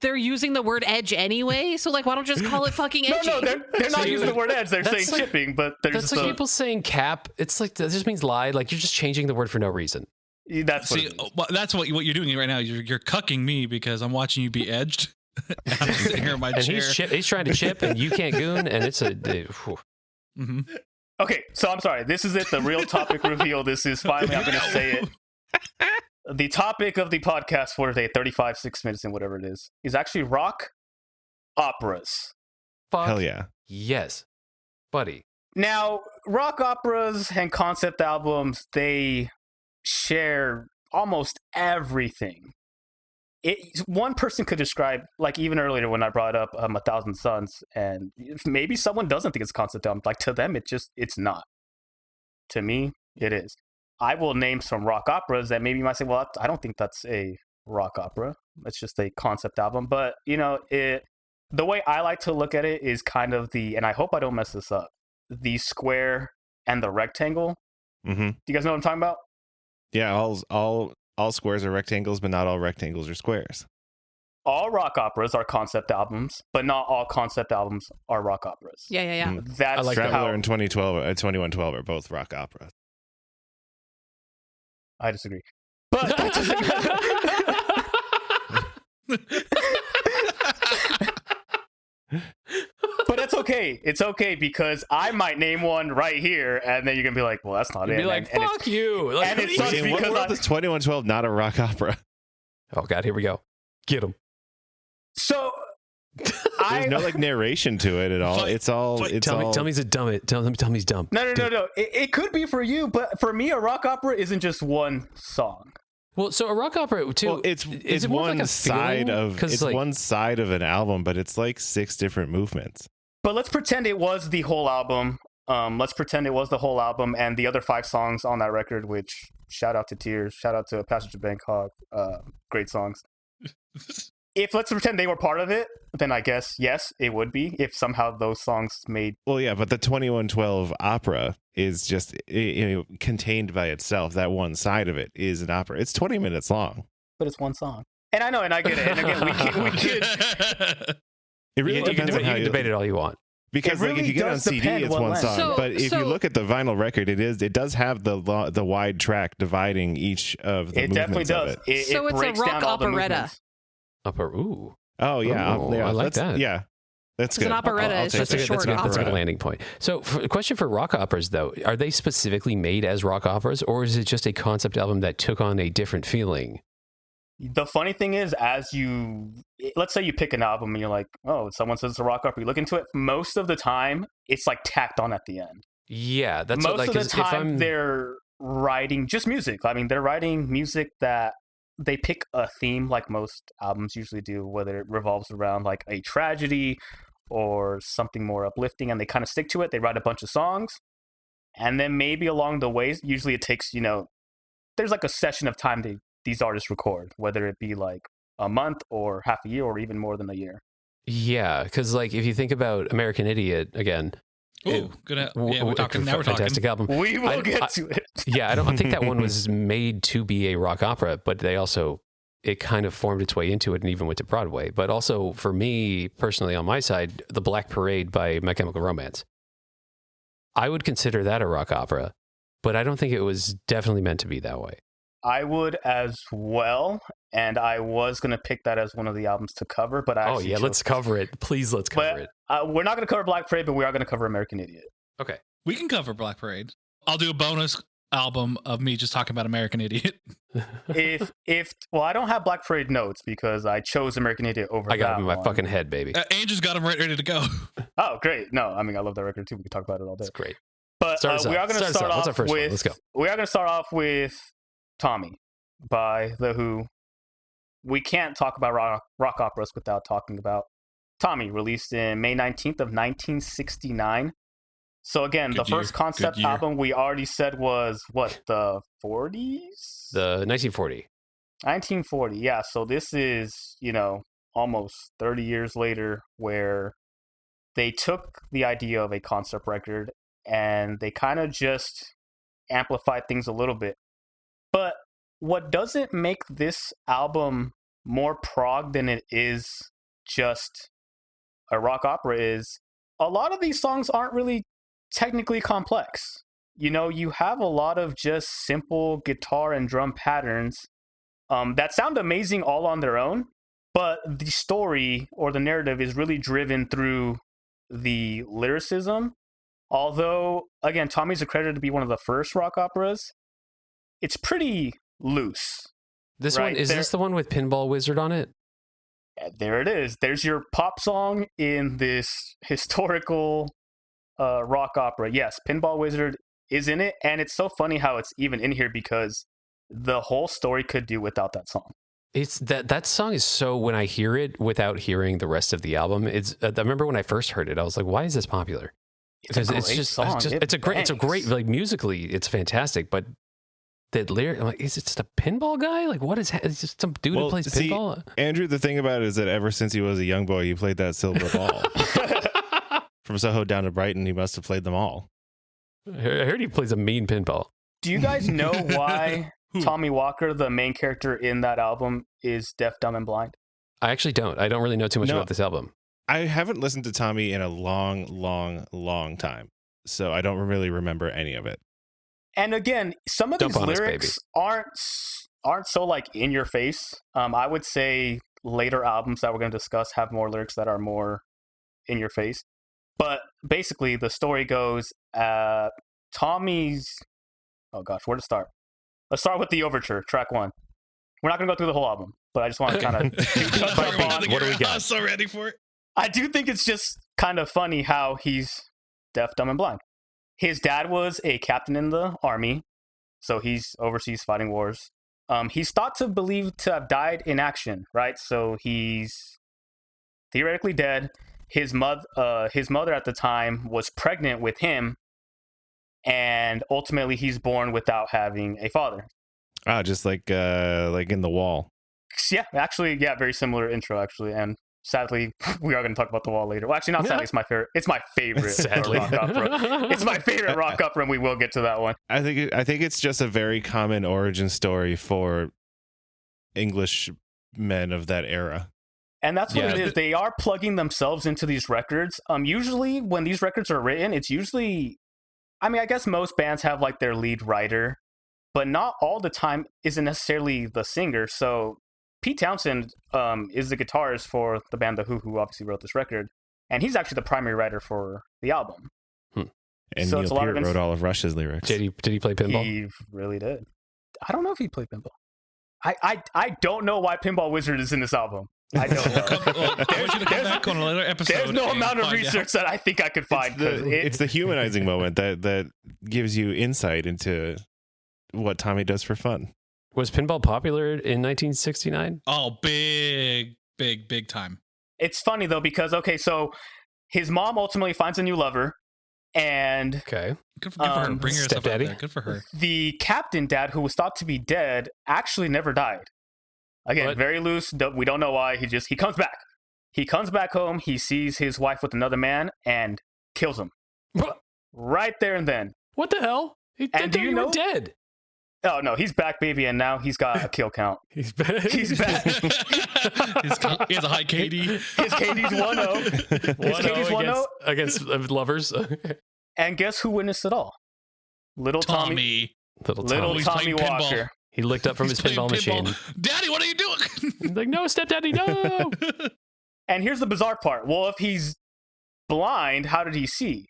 they're using the word edge anyway. So like, why don't you just call it fucking edge? No, they're not using the word edge. They're saying chipping, but that's like people saying cap. It's like that just means lie. Like you're just changing the word for no reason. That's what you're doing right now. You're cucking me because I'm watching you be edged. I'm sitting here in my chair. He's trying to chip, and you can't goon, and it's a. Mm-hmm. Okay, so I'm sorry. This is it. The real topic reveal. This is finally. I'm going to say it. The topic of the podcast for today, 35, 6 minutes, and whatever it is actually rock operas. Fuck hell yeah, yes, buddy. Now, rock operas and concept albums, they share almost everything. One person could describe, like even earlier when I brought up 1,000 Suns, and maybe someone doesn't think it's a concept album. Like to them, it's not. To me, it is. I will name some rock operas that maybe you might say, well, I don't think that's a rock opera. It's just a concept album. But, the way I like to look at it is kind of and I hope I don't mess this up, the square and the rectangle. Mm-hmm. Do you guys know what I'm talking about? Yeah, all squares are rectangles, but not all rectangles are squares. all rock operas are concept albums, but not all concept albums are rock operas. Yeah. That's I like Traveler how and 2112 are both rock operas. I disagree. But that doesn't But it's okay. It's okay because I might name one right here, and then you're gonna be like, "Well, that's not You'd it." be like, and fuck you. Like, and it sucks In what because world is 2112 not a rock opera? oh, God, here we go. Get him. so There's no like narration to it at all. Fight, It's all. fight. It's Tell all. me he's a dumb. Tell me he's dumb. No. It could be for you, but for me, a rock opera isn't just one song. Well, so a rock opera too. Well, it's is it more one like a side feeling? of 'Cause, it's like, one side of an album, but it's like 6 different movements. But let's pretend it was the whole album. Let's pretend it was the whole album and the other 5 songs on that record, which shout out to Tears, shout out to Passage to Bangkok, great songs. If let's pretend they were part of it, then I guess, yes, it would be if somehow those songs made. Well, yeah, but the 2112 opera is just contained by itself. That one side of it is an opera. It's 20 minutes long. But it's one song. And I know, and I get it. And again, we could It really you can depends on how you you debate it all you want. Because It like if really you get it on does CD, depend it's what one length. song. But if you So- look at the vinyl record, it does have the wide track dividing each of the It definitely movements of does. it. It So it's a breaks rock down all the operetta. movements. Upper. Ooh. Oh yeah, Ooh, yeah, I like that's- that. Yeah, that's It's good. an operetta, I'll it's take just a that. short That's a good opera. landing point. So, a question for rock operas, though: are they specifically made as rock operas, or is it just a concept album that took on a different feeling? The funny thing is, let's say you pick an album and you're like, oh, someone says it's a rock opera. You look into it. Most of the time, it's like tacked on at the end. Yeah, that's Most what, like, of the 'cause if time, I'm they're writing just music. I mean, they're writing music that they pick a theme, like most albums usually do, whether it revolves around like a tragedy or something more uplifting, and they kind of stick to it. They write a bunch of songs, and then maybe along the way, usually it takes, there's like a session of time these artists record, whether it be like a month or half a year or even more than a year. yeah, because like if you think about American Idiot again, Ooh, good. Yeah, we're talking. Now we're talking. fantastic album. We will get to it. Yeah, I don't think that one was made to be a rock opera, but it kind of formed its way into it and even went to Broadway. But also for me personally, on my side, The Black Parade by My Chemical Romance, I would consider that a rock opera, but I don't think it was definitely meant to be that way. I would as well, and I was going to pick that as one of the albums to cover, but I Oh yeah, let's cover it. Please, let's cover it. We're not going to cover Black Parade, but we are going to cover American Idiot. Okay. We can cover Black Parade. I'll do a bonus album of me just talking about American Idiot. Well, I don't have Black Parade notes because I chose American Idiot over I got that him in my one. fucking head, baby. Andrew's got him ready to go. Oh, great. No, I mean, I love that record too. We can talk about it all day. That's great. But Start us we off. are going to Start us start off. What's our off first one? with Let's go. We are going to start off with Tommy by The Who. We can't talk about rock operas without talking about Tommy, released in May 19th of 1969. So again, Good the first year. concept Good year. album we already said was what, the 40s? The 1940. 1940. Yeah, so this is, almost 30 years later where they took the idea of a concept record and they kind of just amplified things a little bit. But what doesn't make this album more prog than it is just a rock opera is a lot of these songs aren't really technically complex. You have a lot of just simple guitar and drum patterns that sound amazing all on their own, but the story or the narrative is really driven through the lyricism. Although, again, Tommy's accredited to be one of the first rock operas, it's pretty loose. This Right, one is there- this the one with Pinball Wizard on it? There it is. There's your pop song in this historical rock opera. Yes, Pinball Wizard is in it, and it's so funny how it's even in here because the whole story could do without that song. It's that song is so, when I hear it without hearing the rest of the album, it's I remember when I first heard it, I was like, why is this popular? Because it's great song. it's a great bangs. like musically it's fantastic, but the lyric, I'm like, is it just a pinball guy? Like, what is it's just some dude who Well, plays see, pinball? Andrew, the thing about it is that ever since he was a young boy, he played that silver ball. From Soho down to Brighton, he must have played them all. I heard he plays a mean pinball. Do you guys know why Who? Tommy Walker, the main character in that album, is deaf, dumb, and blind? I actually don't. I don't really know too much No. about this album. I haven't listened to Tommy in a long time, so I don't really remember any of it. And again, some of Dump these on us, lyrics aren't so like in your face. I would say later albums that we're going to discuss have more lyrics that are more in your face. But basically, the story goes, Tommy's... Oh gosh, where to start? Let's start with the overture, track 1. We're not going to go through the whole album, but I just want to kind of touch upon What do we got? I'm so ready for it. I do think it's just kind of funny how he's deaf, dumb, and blind. His dad was a captain in the army, so he's overseas fighting wars. He's thought to believe to have died in action, right? So he's theoretically dead. His mother at the time was pregnant with him, and ultimately he's born without having a father. Ah, just like in The Wall. Yeah, actually, yeah, very similar intro, actually, and sadly, we are going to talk about The Wall later. Well, actually, not sadly. It's my favorite. It's my favorite Sadly. rock opera. It's my favorite rock opera, and we will get to that one. I think it's just a very common origin story for English men of that era. And that's what Yeah. it is. They are plugging themselves into these records. Usually, when these records are written, it's usually, I mean, I guess most bands have like their lead writer, but not all the time isn't necessarily the singer. So Pete Townsend is the guitarist for the band The who obviously wrote this record, and he's actually the primary writer for the album. And So Neil it's a lot Peart of wrote all of Rush's lyrics. Did he play pinball? He really did. I don't know if he played pinball. I don't know why Pinball Wizard is in this album. I don't know. Well, I want you to come back on a later episode. There's no and amount of find out. research that I think I could find. 'Cause It's the humanizing moment that gives you insight into what Tommy does for fun. Was pinball popular in 1969? Oh, big time. It's funny though because okay, so his mom ultimately finds a new lover, and Okay. Good for her. Bring her stuff out Stepdaddy? there. Good for her. the captain dad, who was thought to be dead, actually never died. Again, What? very loose. We don't know why. He comes back. He comes back home. He sees his wife with another man and kills him right there and then. What the hell? He And do you were know- dead. Oh no, he's back, baby, and now he's got a kill count. He's back. He's back. He has a high KD. His KD's 1-0. His KD's 1-0. against lovers. And guess who witnessed it all? Little Tommy. Tommy. Little Little Tommy. He's Tommy playing pinball. Walker. He looked up from He's his playing pinball machine. Daddy, what are you doing? He's like, no, stepdaddy, no. And here's the bizarre part. Well, if he's blind, how did he see?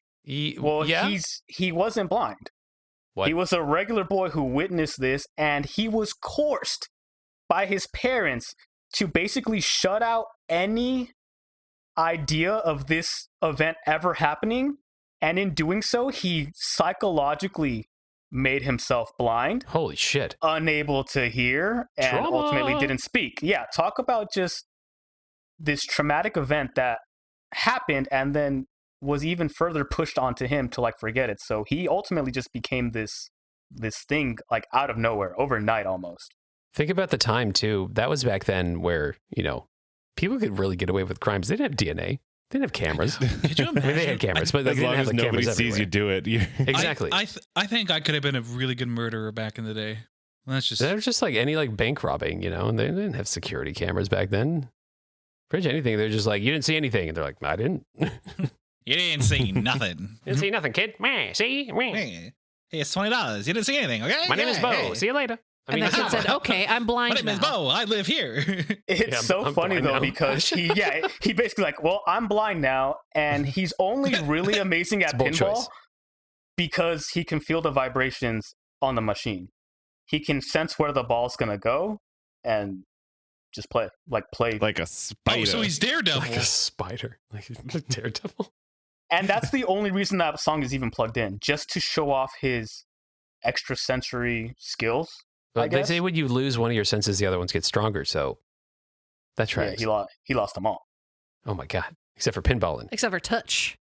Well, yeah. he wasn't blind. What? He was a regular boy who witnessed this, and he was coerced by his parents to basically shut out any idea of this event ever happening. And in doing so, he psychologically made himself blind, Holy shit. unable to hear, and Trauma. ultimately didn't speak. Yeah, talk about just this traumatic event that happened and then was even further pushed onto him to like forget it. So he ultimately just became this thing like out of nowhere, overnight almost. Think about the time too. That was back then where, people could really get away with crimes. They didn't have DNA. They didn't have cameras. Could you I mean, they had cameras, but like, As they long didn't have as the nobody cameras sees you everywhere. do it, Exactly. I think I could have been a really good murderer back in the day. That's just They were just like any like bank robbing, and they didn't have security cameras back then. Pretty much anything. They're just like, you didn't see anything. And they're like, I didn't. you didn't see nothing. Didn't see nothing, kid. Meh, see? Meh. Hey, it's $20. You didn't see anything, okay? My name is Bo. Hey. See you later. I And mean, the kid said, "Okay, I'm My blind name is now." Bo. I live here. It's Yeah, so I'm funny blind though now. because he basically like, well, I'm blind now, and he's only really amazing at It's a bold pinball choice. because he can feel the vibrations on the machine. He can sense where the ball's gonna go and just play. like a spider. Oh, so he's Daredevil. like a spider. Like a daredevil. And that's the only reason that song is even plugged in, just to show off his extrasensory skills. I They guess. say when you lose one of your senses, the other ones get stronger. So that's Yeah, right. he lost them all. Oh my God. Except for pinballing Except for touch.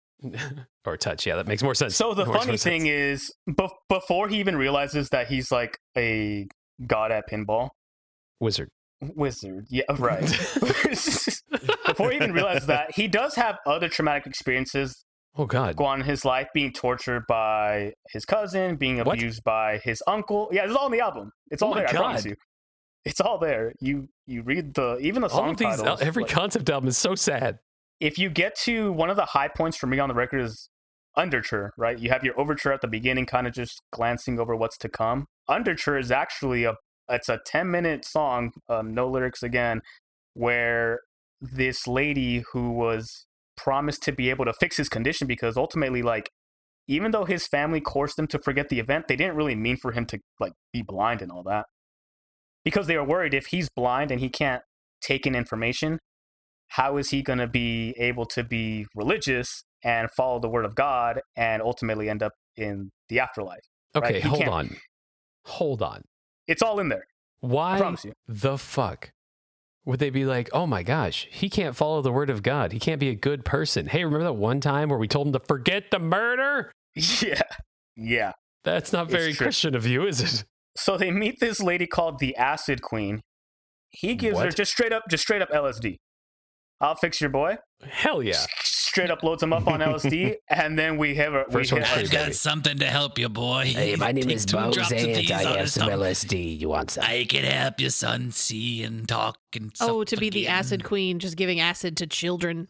or touch. Yeah, that makes more sense. So the That makes funny more thing sense. is, before he even realizes that he's like a god at pinball, Wizard. wizard, yeah, right. Before he even realizes that, he does have other traumatic experiences Oh God. go on in his life, being tortured by his cousin, being What? abused by his uncle. Yeah, this is all in the album. It's all Oh my there, I promise God. you. It's all there. You read even the All song of these, titles. every like, concept album is so sad. if you get to one of the high points for me on the record is Underture, right? You have your overture at the beginning, kind of just glancing over what's to come. Underture is actually it's a 10-minute song, no lyrics again, where this lady who was promised to be able to fix his condition, because ultimately, like, even though his family coerced him to forget the event, they didn't really mean for him to like be blind and all that, because they were worried if he's blind and he can't take in information, how is he going to be able to be religious and follow the word of God and ultimately end up in the afterlife? Okay, right? Hold on. It's all in there. I Why promise you. the fuck would they be like, oh my gosh, he can't follow the word of God. He can't be a good person. Hey, remember that one time where we told him to forget the murder? Yeah. That's not very Christian of you, is it? So they meet this lady called the Acid Queen. He gives her What? just straight up LSD. I'll fix your boy. Hell yeah. Straight up loads him up on LSD, and then we have First one's free, I've baby. got something to help you, boy. Hey, my name Take is 2 drops of Bozant. these I on have his some tongue. LSD. You want some? I can help your son see and talk and Oh, to be the suffocate. acid queen, just giving acid to children.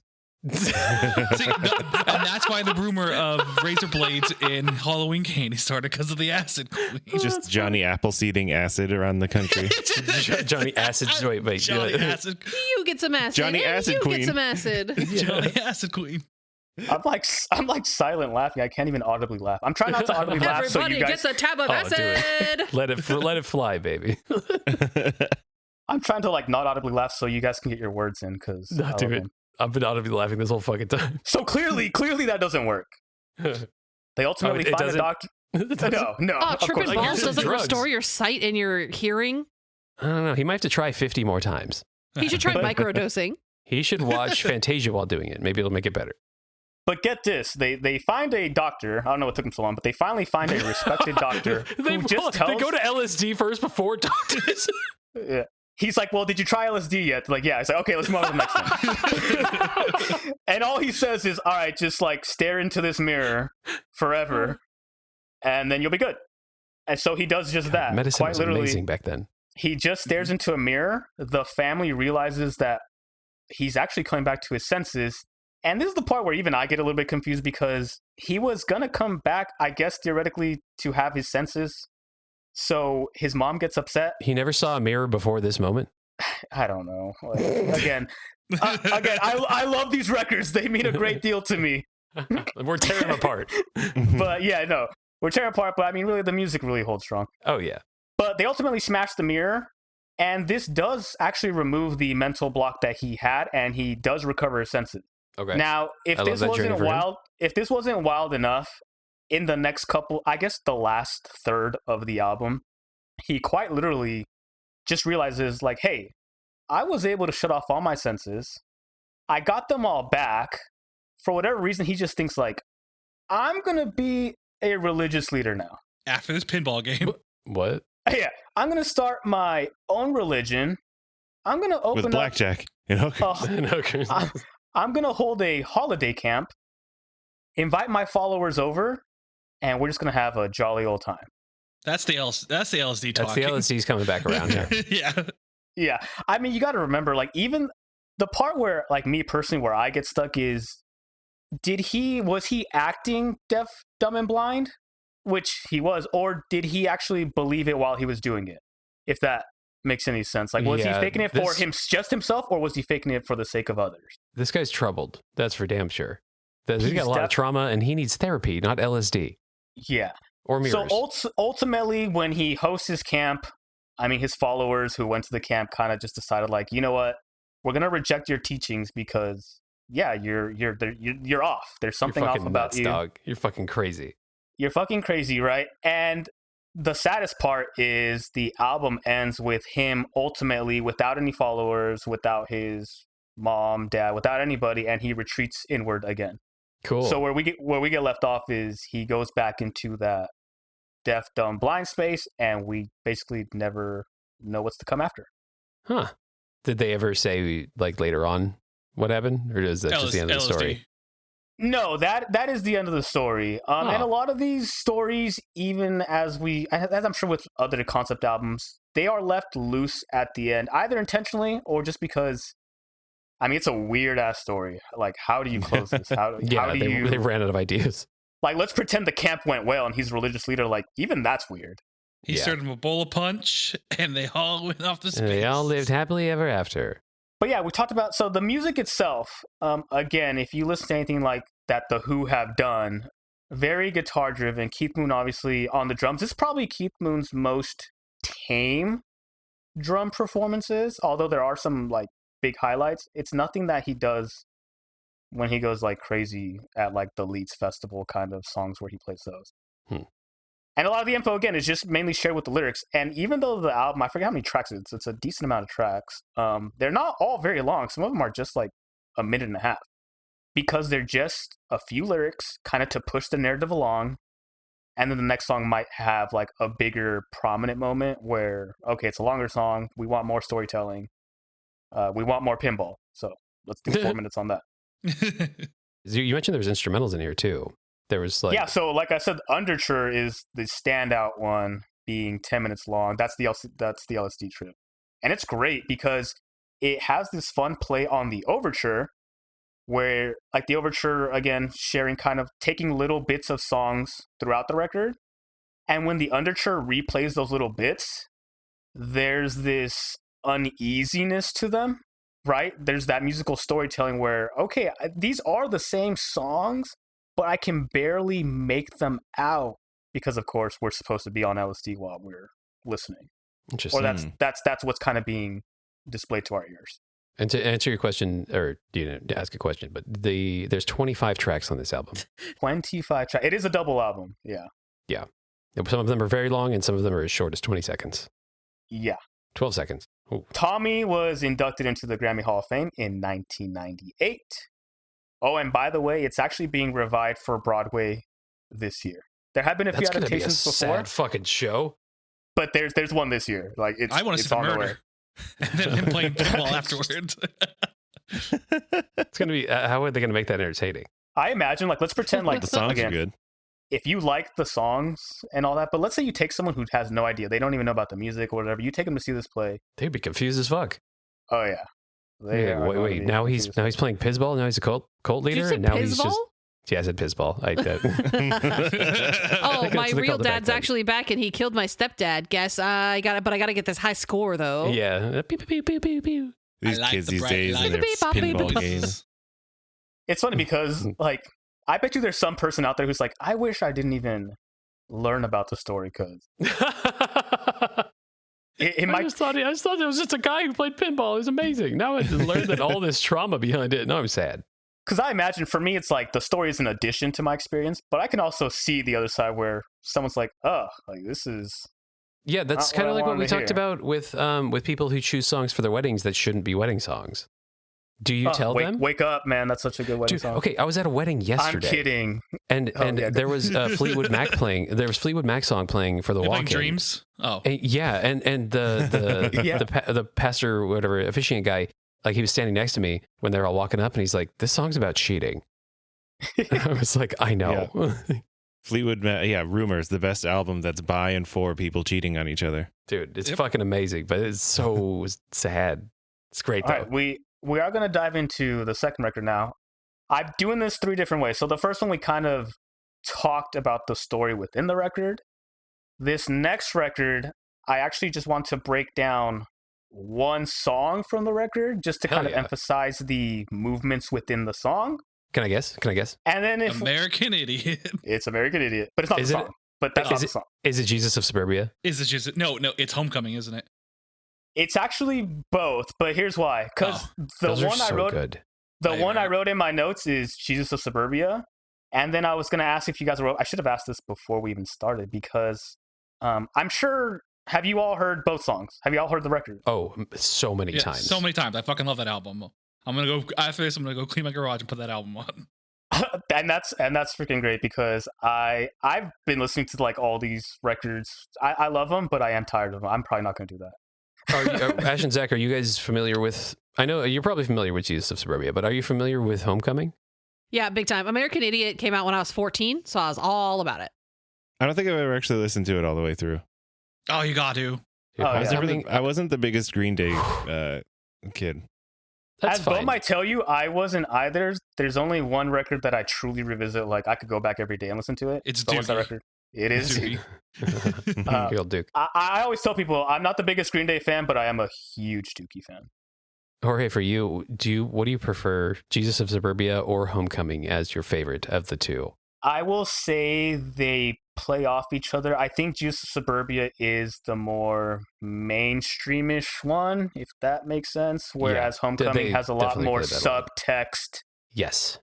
See, and that's why the rumor of razor blades in Halloween Candy started, because of the acid queen. Just Johnny Appleseeding acid around the country. Johnny Acid. Wait. Johnny Acid, You get some acid. Johnny and Acid you Queen. get some acid. Johnny Acid Queen. I'm like silent laughing. I can't even audibly laugh. I'm trying not to audibly laugh so Everybody you guys. gets a tab of Oh, do it. acid. Let it fly, baby. I'm trying to like not audibly laugh so you guys can get your words in, because No, do it. I've been audibly laughing this whole fucking time. So clearly that doesn't work. They ultimately it find a doesn't? doctor. No. Oh, of tripping course Like, not. balls here's doesn't drugs. restore your sight and your hearing. I don't know. He might have to try 50 more times. He should try microdosing. He should watch Fantasia while doing it. Maybe it'll make it better. But get this, they find a doctor. I don't know what took them so long, but they finally find a respected doctor They who just they tells. go to LSD first before doctors. Yeah. He's like, well, did you try LSD yet? They're like, yeah. He's like, okay, let's move on to the next thing. And all he says is, all right, just like stare into this mirror forever, and then you'll be good. And so he does just that. Medicine Quite was literally, amazing back then. he just stares into a mirror. The family realizes that he's actually coming back to his senses. And this is the part where even I get a little bit confused, because he was going to come back, I guess, theoretically, to have his senses. So his mom gets upset. He never saw a mirror before this moment. I don't know. Like, again, I love these records. They mean a great deal to me. We're tearing them apart. But yeah, no, we're tearing apart. But I mean, really, the music really holds strong. Oh, yeah. But they ultimately smash the mirror, and this does actually remove the mental block that he had, and he does recover his senses. Okay. Now, if I love this that journey wasn't for him. wild, if this wasn't wild enough, in the next couple, I guess the last third of the album, he quite literally just realizes, like, hey, I was able to shut off all my senses. I got them all back. For whatever reason, he just thinks, like, I'm going to be a religious leader now. After this pinball game. What? Yeah, I'm going to start my own religion. I'm going to open With up... blackjack and hookers. Okay. I'm going to hold a holiday camp, invite my followers over, and we're just going to have a jolly old time. That's the LSD That's talking. the LSD's coming back around here. Yeah. Yeah. I mean, you got to remember, like, even the part where, like, me personally, where I get stuck is, was he acting deaf, dumb, and blind? Which he was, or did he actually believe it while he was doing it? If that makes any sense. Like, was he Yeah, faking it for just himself, or was he faking it for the sake of others? This guy's troubled. That's for damn sure. He's He's got a lot of trauma, and he needs therapy, not LSD Yeah. or mirrors. So ultimately, when he hosts his camp, I mean, his followers who went to the camp kind of just decided, like, you know what, we're gonna reject your teachings because, yeah, you're off. There's something You're off fucking about nuts, you. dog. You're fucking crazy. You're fucking crazy, right? And the saddest part is the album ends with him ultimately without any followers, without his mom, dad, without anybody, and he retreats inward again. Cool. So where we get left off is he goes back into that deaf, dumb, blind space, and we basically never know what's to come after. Huh. Did they ever say, like, later on what happened? Or is that just the end of the story? No, that is the end of the story. And a lot of these stories, even as I'm sure with other concept albums, they are left loose at the end, either intentionally or just because. I mean, it's a weird ass story. Like, how do you close this? How do they ran out of ideas. Like, let's pretend the camp went well and he's a religious leader. Like, even that's weird. He served him a bowl of punch, and they all went off to space. And they all lived happily ever after. But yeah, we talked about, so the music itself, again, if you listen to anything like that The Who have done, very guitar driven. Keith Moon, obviously, on the drums. This is probably Keith Moon's most tame drum performances, although there are some, like, big highlights. It's nothing that he does when he goes, like, crazy at, like, the Leeds Festival kind of songs where he plays those. And a lot of the info, again, is just mainly shared with the lyrics. And even though the album, I forget how many tracks it's a decent amount of tracks. They're not all very long. Some of them are just like a minute and a half. Because they're just a few lyrics kind of to push the narrative along. And then the next song might have like a bigger prominent moment where, okay, it's a longer song. We want more storytelling. We want more pinball. So let's do 4 minutes on that. You mentioned there was instrumentals in here too. There was like... Yeah, so like I said, Underture is the standout one, being 10 minutes long. That's the LSD trip. And it's great because it has this fun play on the overture where, like, the overture, again, sharing kind of taking little bits of songs throughout the record. And when the Underture replays those little bits, there's this uneasiness to them, right? There's that musical storytelling where, okay, these are the same songs, but I can barely make them out because, of course, we're supposed to be on LSD while we're listening. Interesting. Or that's what's kind of being displayed to our ears. And to answer your question, or to ask a question, but there's 25 tracks on this album. 25 tracks. It is a double album. Yeah. Yeah. Some of them are very long, and some of them are as short as 20 seconds. Yeah. 12 seconds. Ooh. Tommy was inducted into the Grammy Hall of Fame in 1998. Oh, and by the way, it's actually being revived for Broadway this year. There have been a few adaptations before. Sad fucking show. But there's one this year. Like I want to see the murder, and then him playing football afterwards. It's gonna be. How are they gonna make that entertaining? I imagine, like, let's pretend like the songs are good. If you like the songs and all that, but let's say you take someone who has no idea, they don't even know about the music or whatever. You take them to see this play. They'd be confused as fuck. Oh yeah. Wait. Now he's playing Pizzball. Now he's a cult leader, and now he's just. Yeah, I said Pizzball. Oh, my real dad's actually back, and he killed my stepdad. Guess I got it, but I got to get this high score though. Yeah. Pew, pew, pew, pew, pew. These kids these days and their pinball games. It's funny because, like, I bet you there's some person out there who's like, I wish I didn't even learn about the story because. I just thought it was just a guy who played pinball. It was amazing. Now I learned that all this trauma behind it. Now I'm sad. Because I imagine for me, it's like the story is an addition to my experience, but I can also see the other side where someone's like, oh, like this is. Yeah, that's kind of like what we talked about with people who choose songs for their weddings that shouldn't be wedding songs. Do you tell them? Wake up, man. That's such a good wedding song. Okay, I was at a wedding yesterday. I'm kidding. And there was Fleetwood Mac playing. There was Fleetwood Mac song playing for the walk-in. Dreams? Oh. And, yeah, and the pastor, whatever, officiant guy, like he was standing next to me when they were all walking up, and he's like, "This song's about cheating." I was like, "I know." Yeah. Fleetwood Mac, Rumors, the best album that's by and for people cheating on each other. Dude, it's fucking amazing, but it's so sad. It's great though. All right, we are going to dive into the second record now. I'm doing this 3 different ways. So the first one, we kind of talked about the story within the record. This next record, I actually just want to break down one song from the record just to kind of emphasize the movements within the song. Can I guess? And then American Idiot. It's American Idiot, but it's not the song. But that's not the song. Is it Jesus of Suburbia? Is it Jesus? No, it's Homecoming, isn't it? It's actually both, but here's why. Because the one I wrote in my notes is Jesus of Suburbia, and then I was going to ask if you guys wrote. I should have asked this before we even started because I'm sure. Have you all heard both songs? Have you all heard the record? Oh, so many times. So many times. I fucking love that album. I'm gonna go after this. I'm gonna go clean my garage and put that album on. and that's freaking great because I've been listening to like all these records. I love them, but I am tired of them. I'm probably not going to do that. Ash and Zach, are you guys familiar with? I know you're probably familiar with Jesus of Suburbia, but are you familiar with Homecoming? Yeah, big time. American Idiot came out when I was 14, so I was all about it. I don't think I've ever actually listened to it all the way through. Oh, you got to. Dude, Oh, yeah. I wasn't the biggest Green Day kid. That's As Bo fine. might tell you, I wasn't either. There's only one record that I truly revisit. Like, I could go back every day and listen to it. It's So what's that Dookie. record? It is. Dookie. Uh, Real Duke. I always tell people I'm not the biggest Green Day fan, but I am a huge Dookie fan. Jorge, for you, what do you prefer, Jesus of Suburbia or Homecoming as your favorite of the two? I will say they play off each other. I think Juice of Suburbia is the more mainstreamish one, if that makes sense. Whereas Homecoming they has a lot definitely more play that a lot. subtext. Yes,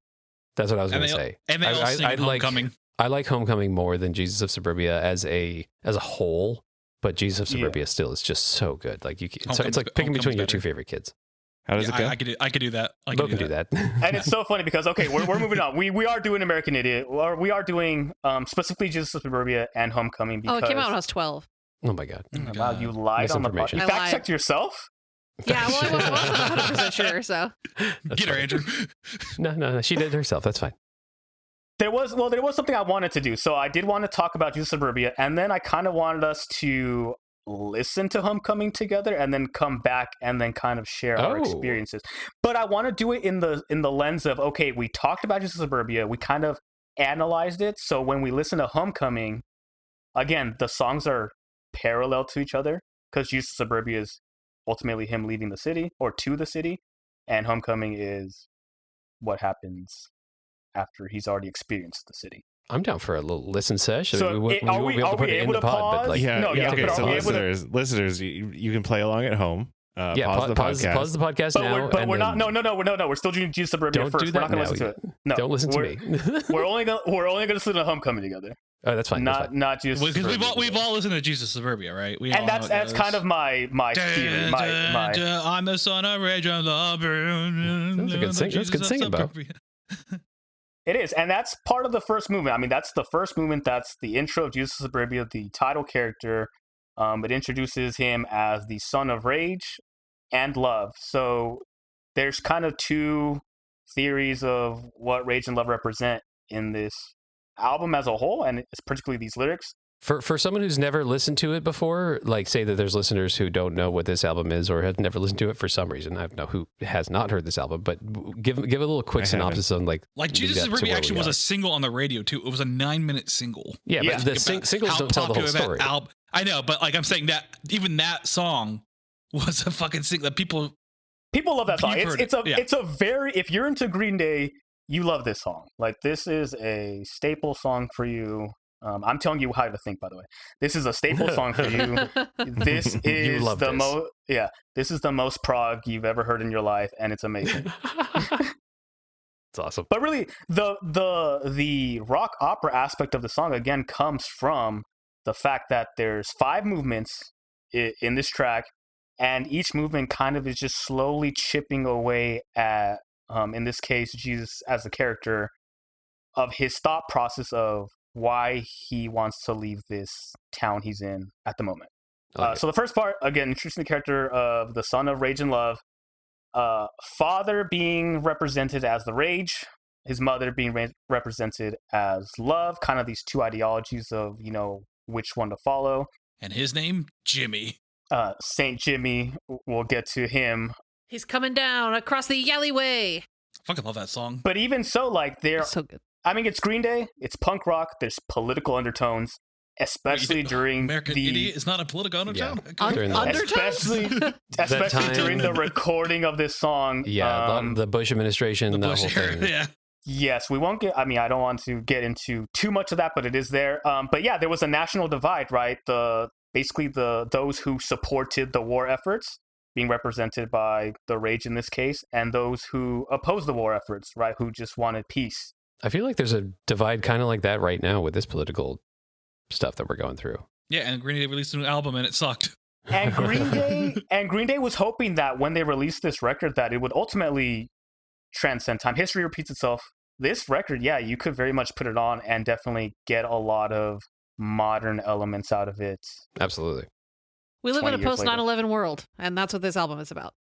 that's what I was going to say. And they all sing Homecoming. I like Homecoming more than Jesus of Suburbia as a whole, but Jesus of Suburbia still is just so good. Like it's like picking between your two favorite kids. How does Yeah, it go? I could do that. I Both could can do that. And it's so funny because, okay, we're moving on. We are doing American Idiot, or we are doing specifically Jesus of Suburbia and Homecoming. Because, Oh, it came out when I was 12. Oh my god. Wow, you lied on the podcast. Misinformation. You I fact lied. checked yourself? Yeah, well, I wasn't 100% sure, so. That's Get her, fine. Andrew. No, she did it herself. That's fine. There was something I wanted to do. So I did want to talk about Jesus of Suburbia, and then I kind of wanted us to listen to Homecoming together and then come back and then kind of share our experiences. But I want to do it in the lens of, okay, we talked about Jesus of Suburbia, we kind of analyzed it. So when we listen to Homecoming, again, the songs are parallel to each other because Jesus of Suburbia is ultimately him leaving the city or to the city, and Homecoming is what happens after he's already experienced the city. I'm down for a little listen session. So we won't be able to put it in the pod, but like, Yeah, No, yeah, okay. but So are we able to- listeners, you can play along at home. Pause the podcast. pause the podcast But now. we're and not. then No. We're still doing Jesus Suburbia Don't first. do We're that not going now. to listen to it. No, Don't listen to me. we're only going to listen to Homecoming together. Oh, that's fine. That's fine. Not Jesus. Because Suburbia. we've all listened to Jesus Suburbia, right? We all And know what that's it kind is. of my theory. My I'm the son of Rage and Love. That's a good sing- that's good singing, Bo. It is, and that's part of the first movement. I mean, that's the first movement. That's the intro of Jesus of Suburbia, the title character. It introduces him as the son of Rage and Love. So there's kind of two theories of what Rage and Love represent in this album as a whole, and it's particularly these lyrics. For someone who's never listened to it before, like say that there's listeners who don't know what this album is or have never listened to it for some reason. I don't know who has not heard this album, but give a little quick synopsis on like Jesus lead up to Suburbia where actually we was are. a single on the radio too. It was a 9-minute single. Yeah, Yeah. but the Think about singles how don't tell the whole popular that story. album- I know, but like I'm saying that even that song was a fucking single that people. People love that song. You've heard It's it, a very, if you're into Green Day, you love this song. Like, this is a staple song for you. I'm telling you how to think, by the way. This is a staple song for you. This is love the this. most, yeah. This is the most prog you've ever heard in your life, and it's amazing. It's awesome. But really, the rock opera aspect of the song again comes from the fact that there's 5 movements in this track, and each movement kind of is just slowly chipping away at, in this case, Jesus as a character, of his thought process of why he wants to leave this town he's in at the moment. So the first part, again, introducing the character of the son of Rage and Love, father being represented as the Rage, his mother being represented as Love, kind of these two ideologies of, you know, which one to follow. And his name, Jimmy. Saint Jimmy, we'll get to him. He's coming down across the alleyway. Fucking love that song. But even so, like, So good. I mean, it's Green Day, it's punk rock, there's political undertones, especially during American Idiot is not a political undertone. Yeah. During the- especially time- during the recording of this song. Yeah, the Bush administration, The the Bush whole era, thing. yeah. Yes, we won't get, I mean, I don't want to get into too much of that, but it is there. But yeah, there was a national divide, right? Basically those who supported the war efforts being represented by the Rage in this case, and those who opposed the war efforts, right? Who just wanted peace. I feel like there's a divide kind of like that right now with this political stuff that we're going through. Yeah, and Green Day released a new album and it sucked. And Green Day was hoping that when they released this record that it would ultimately transcend time. History repeats itself. This record, yeah, you could very much put it on and definitely get a lot of modern elements out of it. Absolutely. We live in a 20 years post 9/11 world, and that's what this album is about.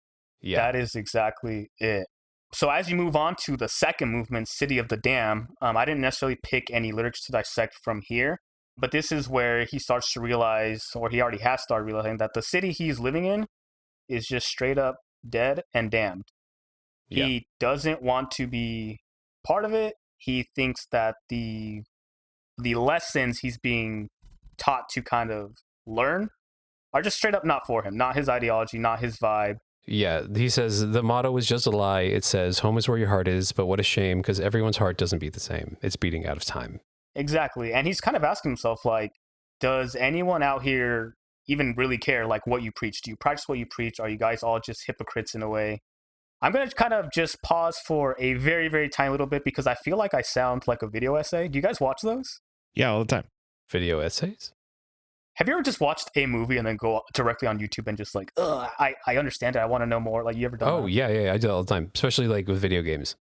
Yeah. That is exactly it. So as you move on to the second movement, City of the Dam, I didn't necessarily pick any lyrics to dissect from here, but this is where he starts to realize, or he already has started realizing, that the city he's living in is just straight up dead and damned. Yeah. He doesn't want to be part of it. He thinks that the lessons he's being taught to kind of learn are just straight up not for him, not his ideology, not his vibe. Yeah, he says the motto was just a lie. It says, home is where your heart is, but what a shame, because everyone's heart doesn't beat the same. It's beating out of time. Exactly. And he's kind of asking himself, like, does anyone out here even really care, like, what you preach? Do you practice what you preach? Are you guys all just hypocrites in a way? I'm going to kind of just pause for a very, very tiny little bit because I feel like I sound like a video essay. Do you guys watch those? Yeah, all the time. Video essays? Have you ever just watched a movie and then go directly on YouTube and just like, ugh, I understand it. I want to know more. Like, you ever done that? Yeah. I do it all the time, especially like with video games.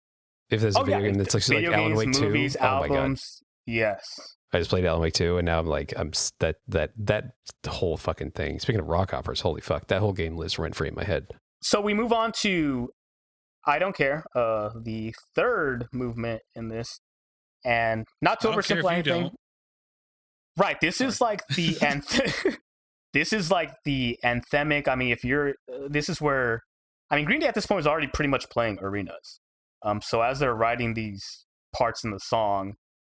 If there's a video game that's like video Alan games, Wake 2. movies, Oh my God. albums. Yes. I just played Alan Wake 2, and now I'm like, that whole fucking thing. Speaking of rock operas, holy fuck, that whole game lives rent free in my head. So we move on to I Don't Care, the third movement in this, and not to oversimplify anything. Right, this is like the this is like the anthemic. I mean, if you're, this is where, I mean, Green Day at this point is already pretty much playing arenas. So as they're writing these parts in the song,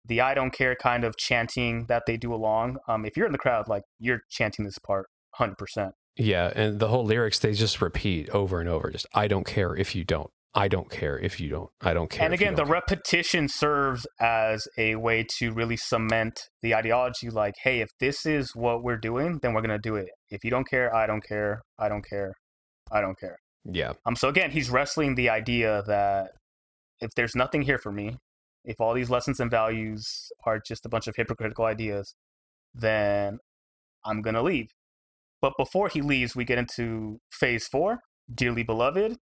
the I Don't Care kind of chanting that they do along, if you're in the crowd, like, you're chanting this part 100%. Yeah, and the whole lyrics, they just repeat over and over. Just, I don't care if you don't. I don't care if you don't. I don't care. And again, the repetition serves as a way to really cement the ideology. Like, hey, if this is what we're doing, then we're going to do it. If you don't care, I don't care. I don't care. I don't care. Yeah. So again, he's wrestling the idea that if there's nothing here for me, if all these lessons and values are just a bunch of hypocritical ideas, then I'm going to leave. But before he leaves, we get into phase 4, Dearly Beloved.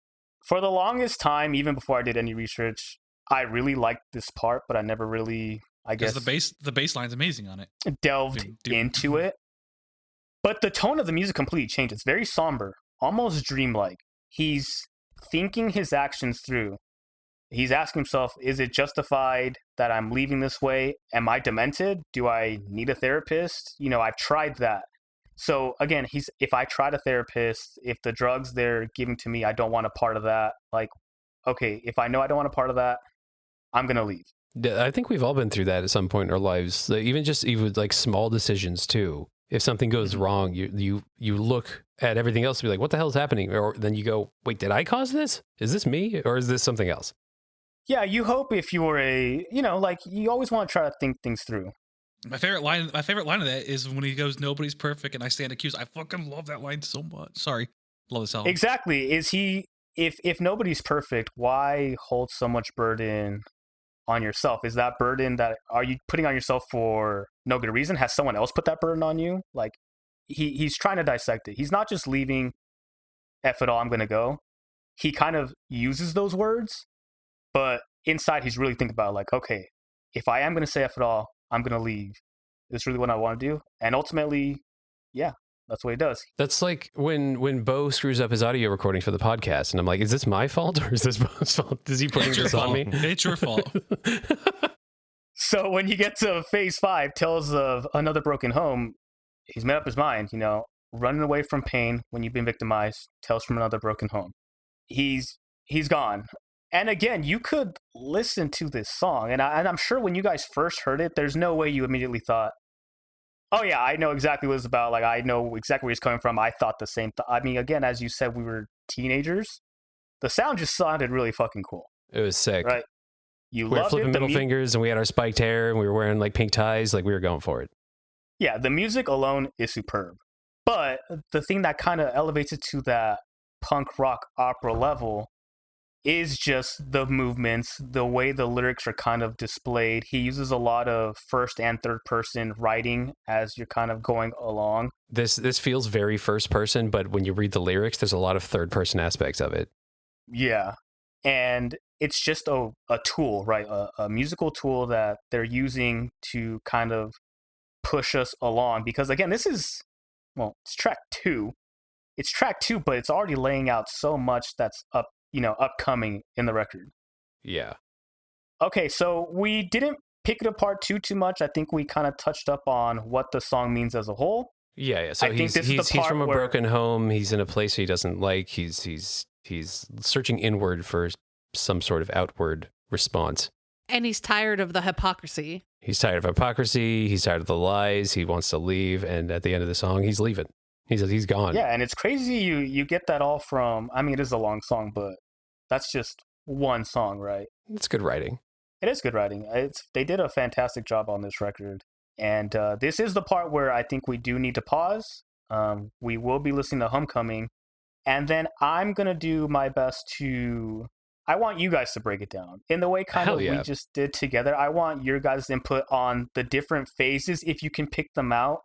For the longest time, even before I did any research, I really liked this part, but I never really, I guess, the bass line's amazing on it. Delved into it. But the tone of the music completely changed. It's very somber, almost dreamlike. He's thinking his actions through. He's asking himself, is it justified that I'm leaving this way? Am I demented? Do I need a therapist? You know, I've tried that. So again, if I tried a therapist, if the drugs they're giving to me, I don't want a part of that. Like, okay, if I know I don't want a part of that, I'm going to leave. I think we've all been through that at some point in our lives. Even like small decisions too. If something goes wrong, you look at everything else and be like, what the hell is happening? Or then you go, wait, did I cause this? Is this me? Or is this something else? Yeah, you hope if you were like, you always want to try to think things through. My favorite line of that is when he goes, "Nobody's perfect, and I stand accused." I fucking love that line so much. Sorry, love this album. Exactly. Is he? If nobody's perfect, why hold so much burden on yourself? Is that burden that are you putting on yourself for no good reason? Has someone else put that burden on you? Like, he's trying to dissect it. He's not just leaving. F it all, I'm gonna go. He kind of uses those words, but inside he's really thinking about, like, okay, if I am gonna say F it all, I'm going to leave. Is this really what I want to do? And ultimately, yeah, that's what he does. That's like when Bo screws up his audio recording for the podcast, and I'm like, is this my fault or is this Bo's fault? Is he putting this on me? It's your fault. So when you get to phase 5, Tales of Another Broken Home, he's made up his mind, running away from pain when you've been victimized, Tales from Another Broken Home. He's gone. And again, you could listen to this song, and I'm sure when you guys first heard it, there's no way you immediately thought, oh yeah, I know exactly what it's about. Like, I know exactly where he's coming from. I thought the same. I mean, again, as you said, we were teenagers. The sound just sounded really fucking cool. It was sick. Right? We were flipping middle fingers, and we had our spiked hair, and we were wearing like pink ties. Like, we were going for it. Yeah, the music alone is superb. But the thing that kind of elevates it to that punk rock opera level is just the movements, the way the lyrics are kind of displayed. He uses a lot of first and third person writing as you're kind of going along. This feels very first person, but when you read the lyrics, there's a lot of third person aspects of it. Yeah. And it's just a tool, right? A musical tool that they're using to kind of push us along. Because again, this is, it's track 2. It's track 2, but it's already laying out so much that's up, upcoming in the record. Yeah. Okay, so we didn't pick it apart too much. I think we kind of touched up on what the song means as a whole. Yeah. So he's from a broken home. He's in a place he doesn't like. He's searching inward for some sort of outward response. And he's tired of the hypocrisy. He's tired of hypocrisy. He's tired of the lies. He wants to leave. And at the end of the song, he's leaving. He's gone. Yeah, and it's crazy you get that all from, I mean, it is a long song, but that's just one song, right? It's good writing. It is good writing. They did a fantastic job on this record. And this is the part where I think we do need to pause. We will be listening to Homecoming. And then I'm going to do my best I want you guys to break it down in the way we just did together. I want your guys' input on the different phases, if you can pick them out.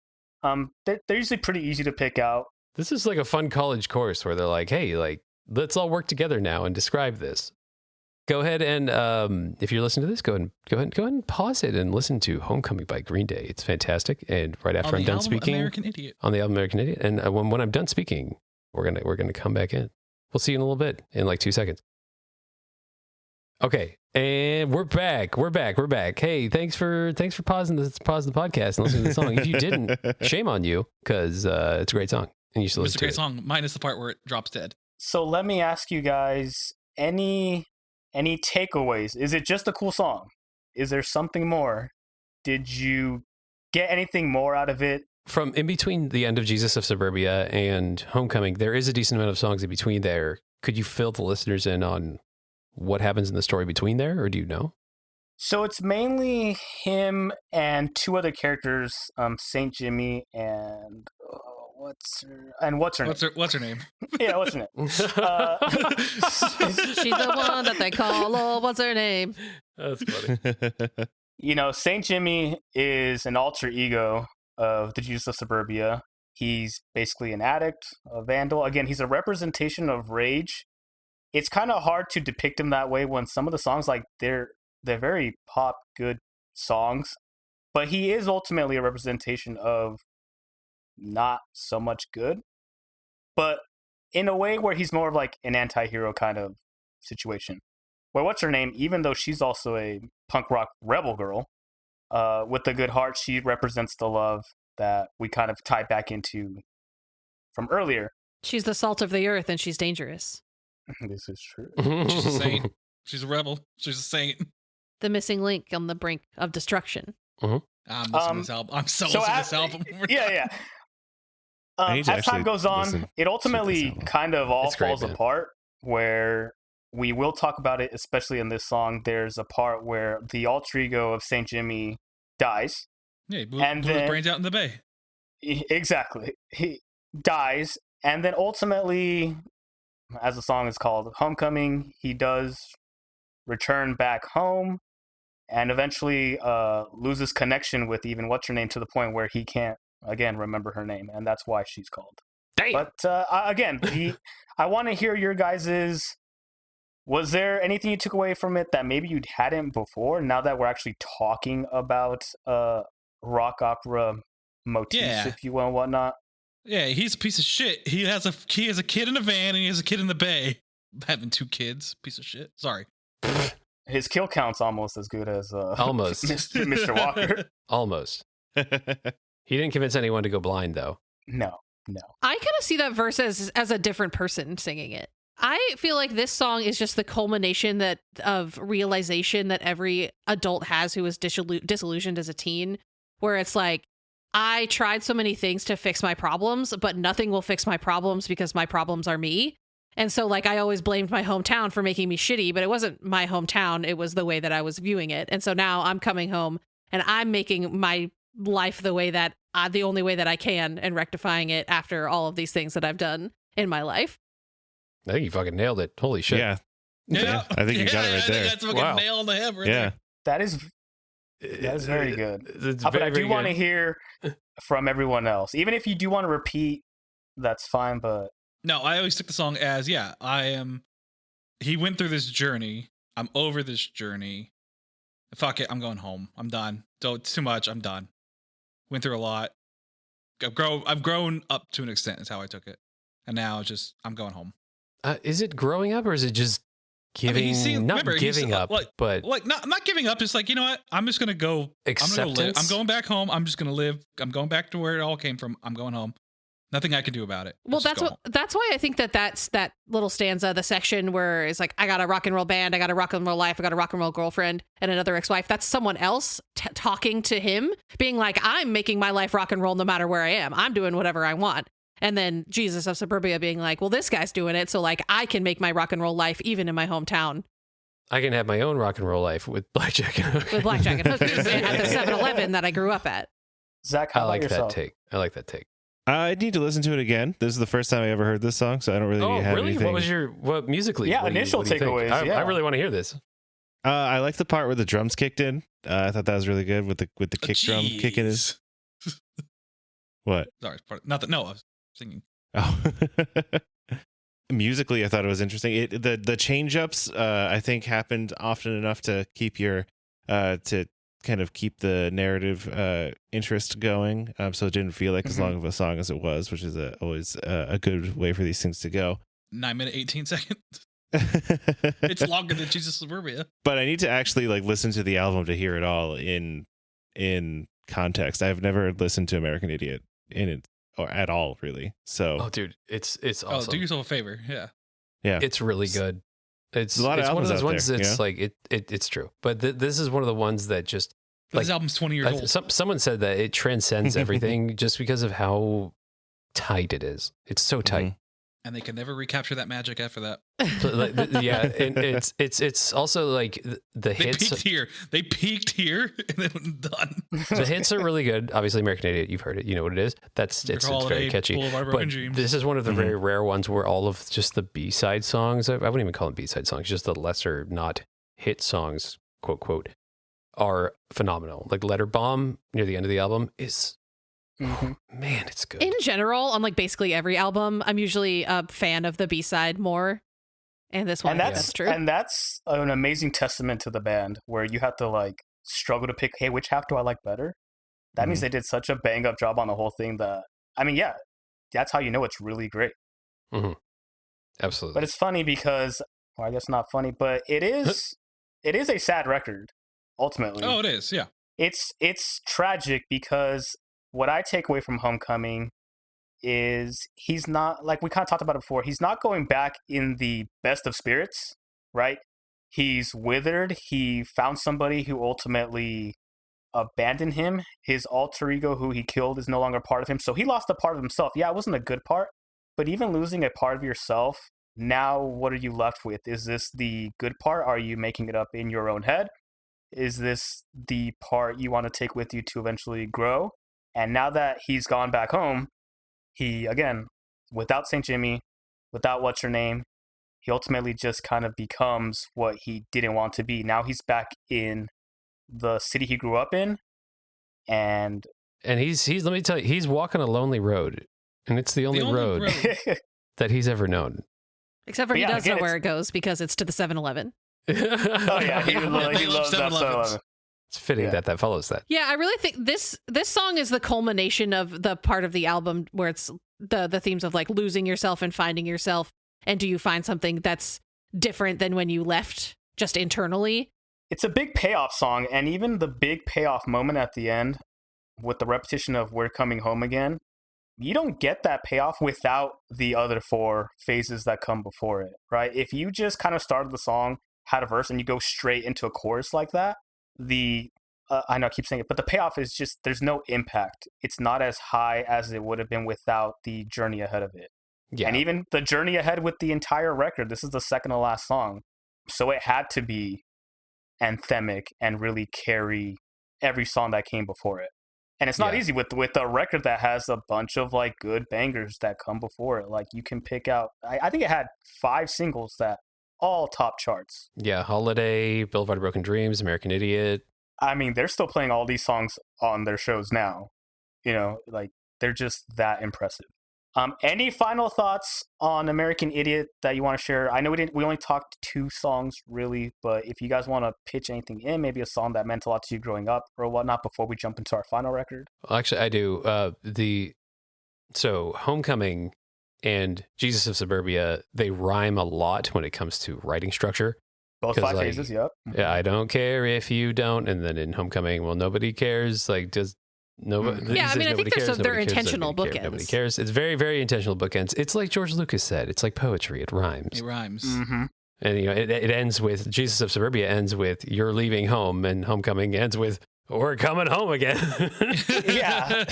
They're usually pretty easy to pick out. This is like a fun college course where they're like, hey, let's all work together now and describe this. Go ahead and if you're listening to this, go ahead and pause it and listen to Homecoming by Green Day. It's fantastic. And right after I'm done speaking, on the album American Idiot, and when I'm done speaking, we're gonna come back in. We'll see you in a little bit, in like 2 seconds. Okay, and we're back. Hey, thanks for pausing the podcast and listening to the song. If you didn't, shame on you, because it's a great song and you should listen to it. It's a great song, minus the part where it drops dead. So let me ask you guys, any takeaways? Is it just a cool song? Is there something more? Did you get anything more out of it? From in between the end of Jesus of Suburbia and Homecoming, there is a decent amount of songs in between there. Could you fill the listeners in on what happens in the story between there, or do you know? So it's mainly him and two other characters, Saint Jimmy and what's her name? What's her name? Yeah, what's her name? She's the one that they call. Oh, what's her name? That's funny. Saint Jimmy is an alter ego of the Jesus of Suburbia. He's basically an addict, a vandal. Again, he's a representation of rage. It's kind of hard to depict him that way when some of the songs, they're very pop good songs, but he is ultimately a representation of not so much good, but in a way where he's more of like an anti-hero kind of situation. Where what's her name, even though she's also a punk rock rebel girl, with a good heart, she represents the love that we kind of tied back into from earlier. She's the salt of the earth and she's dangerous. This is true. She's a saint. She's a rebel. She's a saint. The missing link on the brink of destruction. I'm listening to this album. I'm listening to this album. Yeah. As time goes on, it ultimately kind of all falls apart, where we will talk about it, especially in this song. There's a part where the alter ego of Saint Jimmy dies. Yeah, he blew his brains out in the bay. Exactly. He dies, and then ultimately, as the song is called, Homecoming, he does return back home and eventually loses connection with even what's-her-name to the point where he can't, again, remember her name, and that's why she's called. Damn. But again, I want to hear your guys's... Was there anything you took away from it that maybe you hadn't before, now that we're actually talking about rock opera motifs, if you will, and whatnot? Yeah, he's a piece of shit. He has a kid in a van and he has a kid in the bay. Having two kids, piece of shit. Sorry. His kill count's almost as good as almost Mr. Walker. Almost. He didn't convince anyone to go blind, though. No. I kind of see that verse as a different person singing it. I feel like this song is just the culmination of realization that every adult has who is disillusioned as a teen, where it's like, I tried so many things to fix my problems, but nothing will fix my problems because my problems are me. And so I always blamed my hometown for making me shitty, but it wasn't my hometown. It was the way that I was viewing it. And so now I'm coming home and I'm making my life the only way that I can, and rectifying it after all of these things that I've done in my life. I think you fucking nailed it. Holy shit. Yeah. I think you got it right there. That's fucking nail on the head right there. That is very good. But I do want to hear from everyone else. Even if you do want to repeat, that's fine, but... No, I always took the song as, he went through this journey. I'm over this journey. Fuck it, I'm going home. I'm done. It's too much. I'm done. Went through a lot. I've grown up to an extent is how I took it. And now I'm going home. Is it growing up or is it just giving? Giving up, but not giving up. It's like, you know what? I'm just gonna go. Acceptance. I'm gonna live. I'm going back home. I'm just gonna live. I'm going back to where it all came from. I'm going home. Nothing I can do about it. Well, that's why I think that's that little stanza, the section where it's like, I got a rock and roll band, I got a rock and roll life, I got a rock and roll girlfriend, and another ex-wife. That's someone else talking to him, being like, I'm making my life rock and roll no matter where I am. I'm doing whatever I want. And then Jesus of Suburbia being like, well, this guy's doing it, so like I can make my rock and roll life even in my hometown. I can have my own rock and roll life with blackjack and hookers. With blackjack and hookers at the 7-Eleven that I grew up at. Zach, how about yourself? I like that take. I need to listen to it again. This is the first time I ever heard this song, so I don't really have anything. What was what musically? Yeah, initial takeaways. I really want to hear this. I like the part where the drums kicked in. I thought that was really good with the kick drum kicking his. What? Sorry, nothing. No, I was singing. Oh. Musically, I thought it was interesting. The change ups, I think, happened often enough to keep your to kind of keep the narrative interest going, so it didn't feel like as long of a song as it was, which is always a good way for these things to go. 9 minutes 18 seconds. It's longer than Jesus Suburbia. But I need to actually like listen to the album to hear it all in context. I've never listened to American Idiot in it or at all, really. So, dude, it's awesome. Oh, do yourself a favor, yeah. It's really good. It's a lot of one of those ones there, that's like it's true, but this is one of the ones that just this album's 20 years old. Someone said that it transcends everything just because of how tight it is. It's so tight, and they can never recapture that magic after that. Yeah, and it's also like the hits. They peaked here, and then done. The hits are really good. Obviously, American Idiot, you've heard it, you know what it is. It's very catchy. But this is one of the very rare ones where all of just the B-side songs, I wouldn't even call them B-side songs, just the lesser not hit songs, quote quote, are phenomenal. Like Letter Bomb near the end of the album is. Man, it's good. In general, on like basically every album, I'm usually a fan of the B-side more. And this one, that's true. And that's an amazing testament to the band where you have to like struggle to pick, hey, which half do I like better? That means they did such a bang up job on the whole thing that, I mean, yeah, that's how you know it's really great. Absolutely. But it's funny because, well, I guess not funny, but it is a sad record, ultimately. Oh, it is, yeah. It's tragic because what I take away from Homecoming is he's not, like we kind of talked about it before, he's not going back in the best of spirits, right? He's withered. He found somebody who ultimately abandoned him. His alter ego who he killed is no longer part of him. So he lost a part of himself. Yeah, it wasn't a good part, but even losing a part of yourself, now what are you left with? Is this the good part? Are you making it up in your own head? Is this the part you want to take with you to eventually grow? And now that he's gone back home, he, again, without St. Jimmy, without what's your name, he ultimately just kind of becomes what he didn't want to be. Now he's back in the city he grew up in, and he's let me tell you, he's walking a lonely road, and it's the only road that he's ever known. Except for he does know where it goes because it's to the 7-Eleven. Oh yeah, he loves that 7-Eleven. It's fitting that follows that. Yeah, I really think this song is the culmination of the part of the album where it's the themes of like losing yourself and finding yourself. And do you find something that's different than when you left just internally? It's a big payoff song. And even the big payoff moment at the end with the repetition of we're coming home again, you don't get that payoff without the other 4 phases that come before it, right? If you just kind of started the song, had a verse, and you go straight into a chorus like that, I know I keep saying it, but the payoff is just, there's no impact. It's not as high as it would have been without the journey ahead of it. Yeah. And even the journey ahead with the entire record, this is the second to last song. So it had to be anthemic and really carry every song that came before it. And it's not easy with a record that has a bunch of like good bangers that come before it. Like you can pick out, I think it had 5 singles that all top charts. Yeah, Holiday, Boulevard of Broken Dreams, American Idiot. I mean, they're still playing all these songs on their shows now. You know, like they're just that impressive. Any final thoughts on American Idiot that you want to share? I know we only talked 2 songs really, but if you guys want to pitch anything in, maybe a song that meant a lot to you growing up or whatnot before we jump into our final record. Well, actually, I do. So Homecoming and Jesus of Suburbia, they rhyme a lot when it comes to writing structure. Both 'Cause, five like, phases, yep. Yeah, I don't care if you don't. And then in Homecoming, well, nobody cares. Like, does nobody? Mhm. Yeah, I mean, I think nobody cares, they're nobody cares, intentional nobody cares, Nobody bookends. cares. It's very, very intentional bookends. It's like George Lucas said. It's like poetry. It rhymes. It rhymes. Mm-hmm. And it ends with Jesus of Suburbia ends with you're leaving home, and Homecoming ends with we're coming home again. Yeah,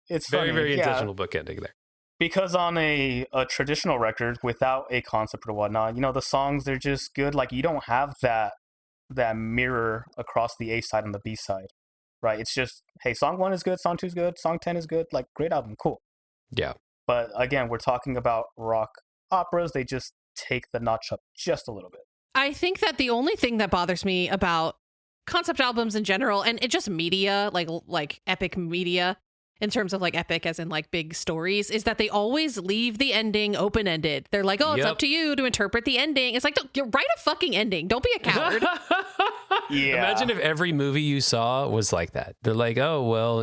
it's very, funny. very Yeah, intentional bookending there. because on a traditional record without a concept or whatnot, the songs, they're just good. Like, you don't have that mirror across the A side and the B side, right? It's just, hey, song 1 is good, song 2 is good, song 10 is good, like, great album, cool. Yeah. But again, we're talking about rock operas. They just take the notch up just a little bit. I think that the only thing that bothers me about concept albums in general, and it just media, like epic media, in terms of like epic as in like big stories, is that they always leave the ending open-ended. They're like, oh, it's up to you to interpret the ending. It's like, you write a fucking ending. Don't be a coward. Yeah. Imagine if every movie you saw was like that. They're like, oh, well,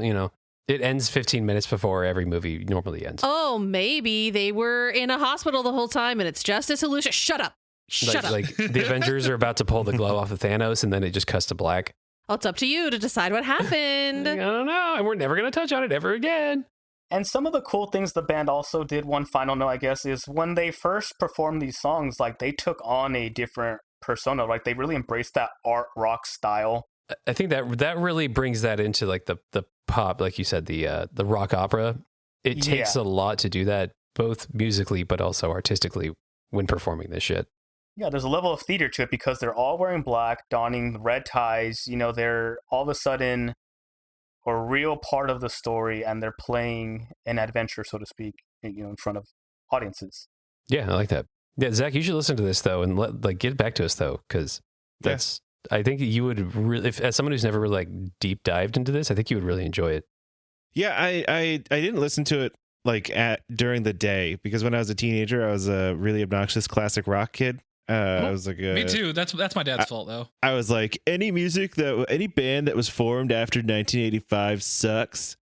it ends 15 minutes before every movie normally ends. Oh, maybe they were in a hospital the whole time and it's just a solution. Shut up. Shut up. Like the Avengers are about to pull the glove off of Thanos, and then it just cuts to black. Oh, it's up to you to decide what happened. I don't know, and we're never going to touch on it ever again. And some of the cool things the band also did, one final note, I guess, is when they first performed these songs, like, they took on a different persona. Like, they really embraced that art rock style. I think that really brings that into like the pop, like you said, the rock opera. It takes a lot to do that, both musically but also artistically when performing this shit. Yeah, there's a level of theater to it because they're all wearing black, donning red ties. They're all of a sudden a real part of the story, and they're playing an adventure, so to speak, in front of audiences. Yeah, I like that. Yeah, Zach, you should listen to this though, and get back to us though, because that's. I think you would really, as someone who's never really like deep dived into this, I think you would really enjoy it. Yeah, I didn't listen to it during the day because when I was a teenager, I was a really obnoxious classic rock kid. I was like, me too. That's my dad's fault though. I was like, any band that was formed after 1985 sucks,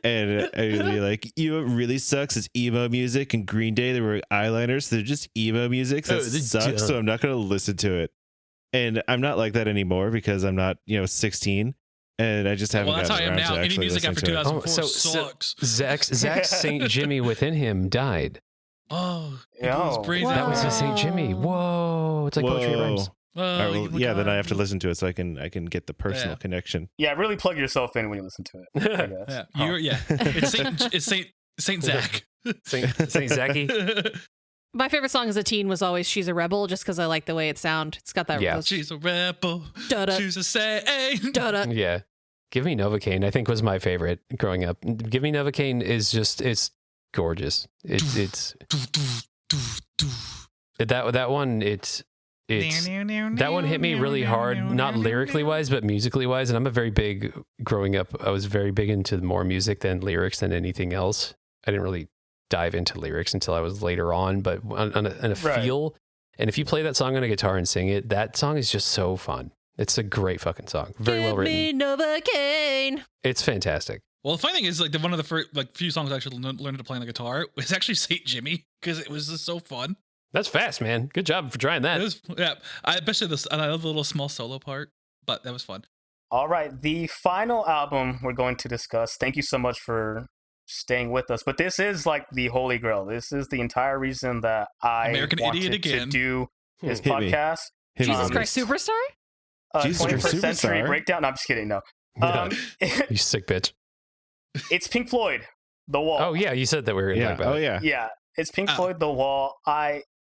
and I'd be like, what really sucks is emo music. And Green Day, they were eyeliners, so they're just emo music. So that sucks. So I'm not going to listen to it. And I'm not like that anymore because I'm not 16. And I just haven't. Well, that's how I am now. Any music after 2004 sucks. Zach's Saint Jimmy within him died. Oh, yeah. That was a Saint Jimmy. Whoa, it's like poetry rhymes. Right, well, then I have to listen to it so I can get the personal connection. Yeah, really plug yourself in when you listen to it, I guess. It's Saint Zach. Saint Zachy. My favorite song as a teen was always "She's a Rebel," just because I like the way it sounds. It's got that. Yeah. She's a rebel. Da-da. She's a saint. Da-da. Yeah. Give Me Novocaine, I think, was my favorite growing up. Give Me Novocaine is just, it's gorgeous. It's that one, that one hit me really hard, not lyrically wise, but musically wise. And I'm growing up, I was very big into more music than lyrics than anything else. I didn't really dive into lyrics until I was later on, but on a feel. And if you play that song on a guitar and sing it, that song is just so fun. It's a great fucking song. Very well written. Give me Novocaine. It's fantastic. Well, the funny thing is, like, one of the first, few songs I actually learned to play on the guitar was actually Saint Jimmy because it was just so fun. That's fast, man. Good job for trying that. Especially I love the little small solo part, but that was fun. All right, the final album we're going to discuss. Thank you so much for staying with us. But this is like the holy grail. This is the entire reason that I wanted to do this podcast. Jesus Christ Superstar? 21st Century Breakdown. No, I'm just kidding. No. You sick bitch. It's Pink Floyd, The Wall. Oh, yeah. You said that we were going to talk about it. Yeah. It's Pink Floyd, The Wall.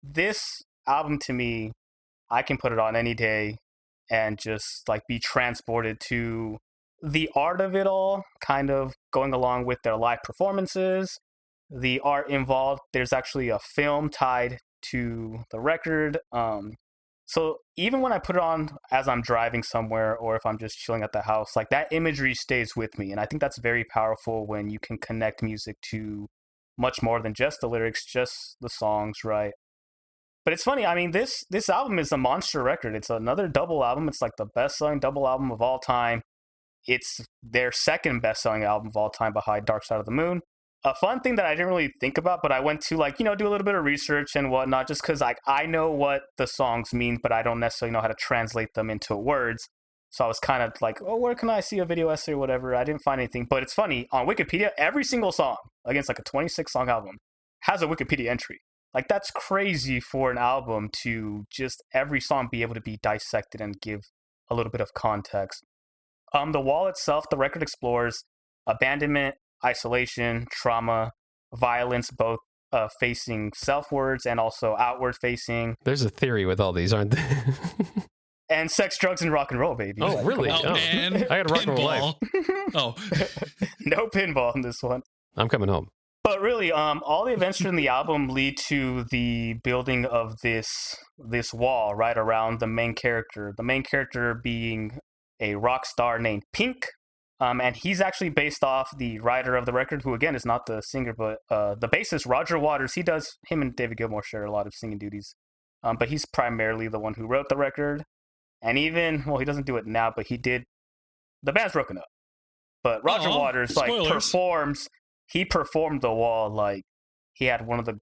This album, to me, I can put it on any day and just like be transported to the art of it all, kind of going along with their live performances, the art involved. There's actually a film tied to the record. So even when I put it on as I'm driving somewhere or if I'm just chilling at the house, like that imagery stays with me. And I think that's very powerful when you can connect music to much more than just the lyrics, just the songs, right? But it's funny. I mean, this album is a monster record. It's another double album. It's like the best-selling double album of all time. It's their second best-selling album of all time behind Dark Side of the Moon. a fun thing that I didn't really think about, but I went to like, do a little bit of research and whatnot, just because like I know what the songs mean, but I don't necessarily know how to translate them into words. So I was kind of like, oh, where can I see a video essay or whatever? I didn't find anything, but it's funny on Wikipedia, every single song against like a 26 song album has a Wikipedia entry. Like that's crazy for an album to just every song be able to be dissected and give a little bit of context. The wall itself, the record explores abandonment, isolation, trauma, violence, both facing selfwards and also outward facing. There's a theory with all these, aren't there? And sex, drugs, and rock and roll, baby. Oh, really? Oh, man. I got a rock and roll life. Oh. No pinball in this one. I'm coming home. But really, all the events during the album lead to the building of this wall right around the main character. The main character being a rock star named Pink. And he's actually based off the writer of the record, who again is not the singer, but the bassist, Roger Waters. Him and David Gilmour share a lot of singing duties. But he's primarily the one who wrote the record. And even, well, he doesn't do it now, but the band's broken up. But Roger Waters spoilers. He performed the wall like he had one of the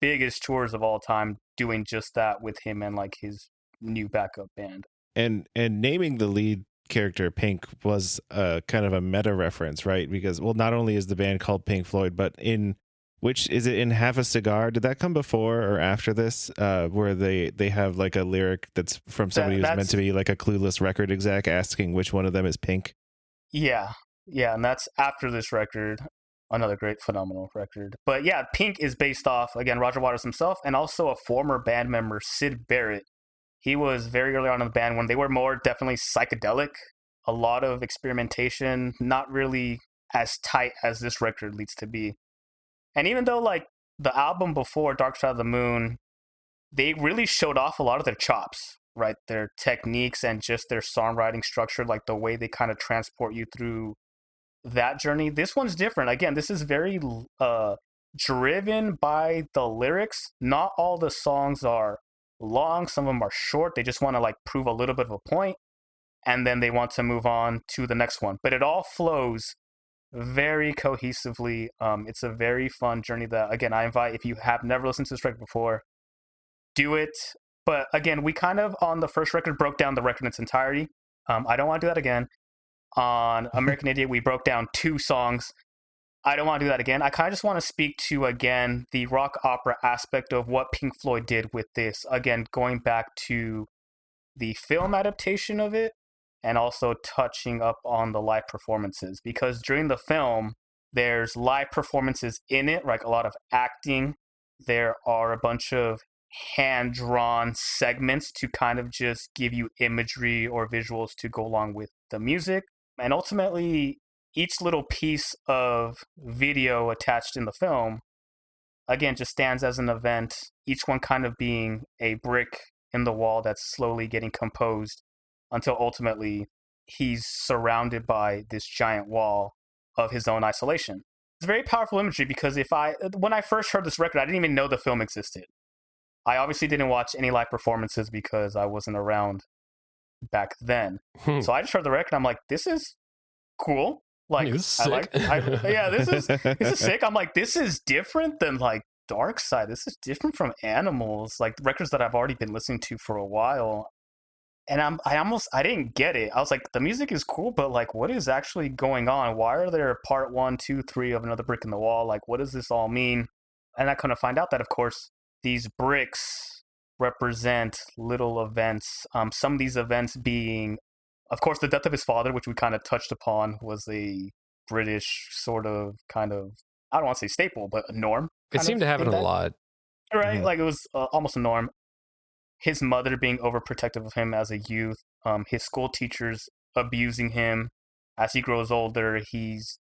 biggest tours of all time doing just that with him and like his new backup band. And naming the lead character Pink was kind of a meta reference, right? Because, well, not only is the band called Pink Floyd, but in Half a Cigar? Did that come before or after this? Where they have like a lyric that's from somebody who's meant to be like a clueless record exec asking which one of them is Pink? Yeah, and that's after this record. Another great, phenomenal record. But yeah, Pink is based off, again, Roger Waters himself and also a former band member, Syd Barrett. He was very early on in the band when they were more definitely psychedelic. A lot of experimentation, not really as tight as this record leads to be. And even though like the album before Dark Side of the Moon, they really showed off a lot of their chops, right? Their techniques and just their songwriting structure, like the way they kind of transport you through that journey. This one's different. Again, this is very driven by the lyrics. Not all the songs are long. Some of them are short. They just want to like prove a little bit of a point, and then they want to move on to the next one. But it all flows very cohesively. It's a very fun journey that, again, I invite, if you have never listened to this record before, do it. But again, we kind of on the first record broke down the record in its entirety. I don't want to do that again. On American Idiot, we broke down 2 songs. I don't want to do that again. I kind of just want to speak to, again, the rock opera aspect of what Pink Floyd did with this. Again, going back to the film adaptation of it and also touching up on the live performances. Because during the film, there's live performances in it, like a lot of acting. There are a bunch of hand-drawn segments to kind of just give you imagery or visuals to go along with the music. And ultimately, each little piece of video attached in the film, again, just stands as an event, each one kind of being a brick in the wall that's slowly getting composed until ultimately he's surrounded by this giant wall of his own isolation. It's very powerful imagery because when I first heard this record, I didn't even know the film existed. I obviously didn't watch any live performances because I wasn't around back then. So I just heard the record and I'm like, this is cool. Like, this is sick. This is sick. I'm like, this is different than like Dark Side. This is different from Animals, like records that I've already been listening to for a while. And I didn't get it. I was like, the music is cool, but like, what is actually going on? Why are there part 1, 2, 3 of Another Brick in the Wall? Like, what does this all mean? And I kind of find out that, of course, these bricks represent little events. Some of these events being, of course, the death of his father, which we kind of touched upon, was a British sort of kind of, I don't want to say staple, but a norm. It seemed to happen a lot. Right? Mm-hmm. Like it was almost a norm. His mother being overprotective of him as a youth. His school teachers abusing him. As he grows older, he's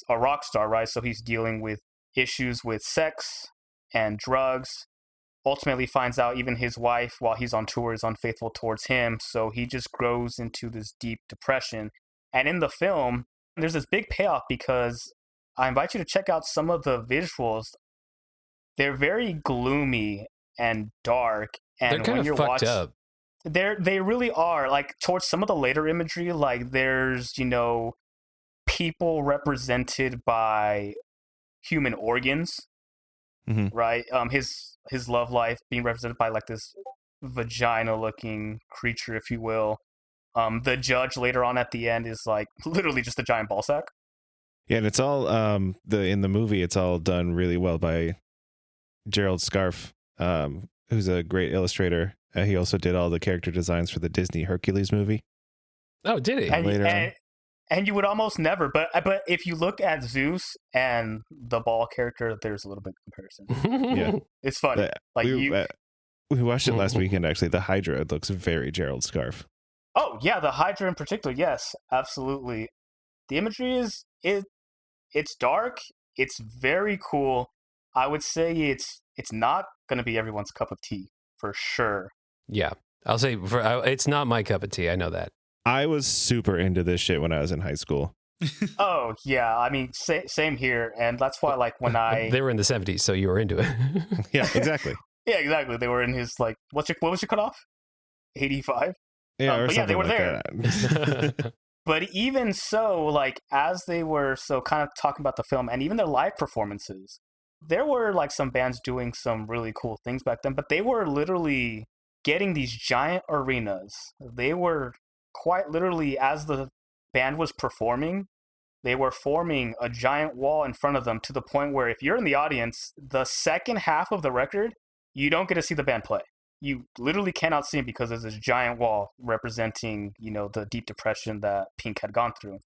a rock star, right? So he's dealing with issues with sex and drugs. Ultimately finds out even his wife, while he's on tour, is unfaithful towards him. So he just grows into this deep depression. And in the film, there's this big payoff because I invite you to check out some of the visuals. They're very gloomy and dark. And they're kind of fucked up. They really are. Like towards some of the later imagery, like there's, people represented by human organs, right? His love life being represented by like this vagina-looking creature, if you will. The judge later on at the end is like literally just a giant ball sack. Yeah, and it's all in the movie. It's all done really well by Gerald Scarfe, who's a great illustrator. He also did all the character designs for the Disney Hercules movie. Oh, did he? And you would almost never, but if you look at Zeus and the ball character, there's a little bit of comparison. Yeah, it's funny. We watched it last weekend. Actually, the Hydra looks very Gerald Scarfe. Oh yeah, the Hydra in particular. Yes, absolutely. The imagery it's dark. It's very cool. I would say it's not going to be everyone's cup of tea for sure. Yeah, I'll say it's not my cup of tea. I know that. I was super into this shit when I was in high school. Oh yeah, I mean same here, and that's why like when they were in the 70s, so you were into it. Yeah, exactly. Yeah, exactly. They were in his like what was your cutoff? 85. Yeah, or but yeah, they were like there. But even so, like as they were kind of talking about the film and even their live performances, there were like some bands doing some really cool things back then. But they were literally getting these giant arenas. They were quite literally, as the band was performing, they were forming a giant wall in front of them to the point where if you're in the audience, the second half of the record, you don't get to see the band play. You literally cannot see it because there's this giant wall representing, the deep depression that Pink had gone through.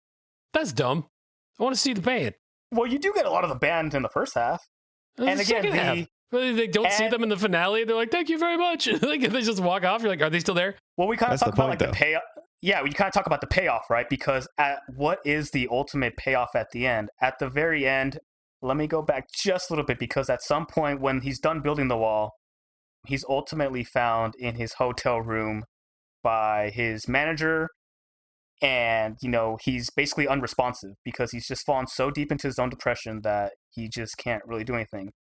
That's dumb. I want to see the band. Well, you do get a lot of the band in the first half. And again, they don't see them in the finale. They're like, "Thank you very much." Like they just walk off. You're like, "Are they still there?" Well, we kind of talk about like the payoff. Yeah, we kind of talk about the payoff, right? Because what is the ultimate payoff at the end? At the very end, let me go back just a little bit because at some point when he's done building the wall, he's ultimately found in his hotel room by his manager. And, he's basically unresponsive because he's just fallen so deep into his own depression that he just can't really do anything.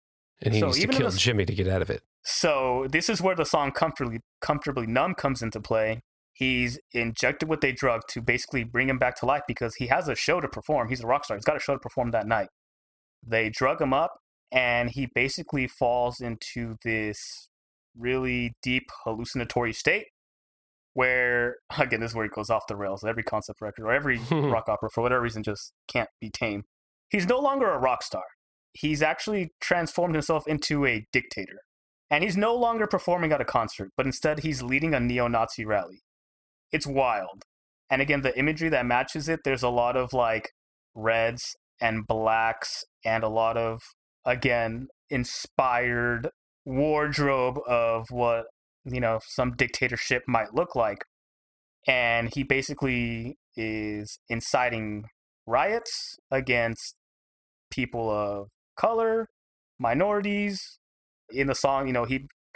And he needs to kill Jimmy to get out of it. So this is where the song Comfortably Numb comes into play. He's injected with a drug to basically bring him back to life because he has a show to perform. He's a rock star. He's got a show to perform that night. They drug him up, and he basically falls into this really deep hallucinatory state where, again, this is where he goes off the rails. Every concept record or every rock opera, for whatever reason, just can't be tamed. He's no longer a rock star. He's actually transformed himself into a dictator. And he's no longer performing at a concert, but instead he's leading a neo-Nazi rally. It's wild. And again, the imagery that matches it, there's a lot of like reds and blacks and a lot of, again, inspired wardrobe of what, some dictatorship might look like. And he basically is inciting riots against people of color, minorities. In the song,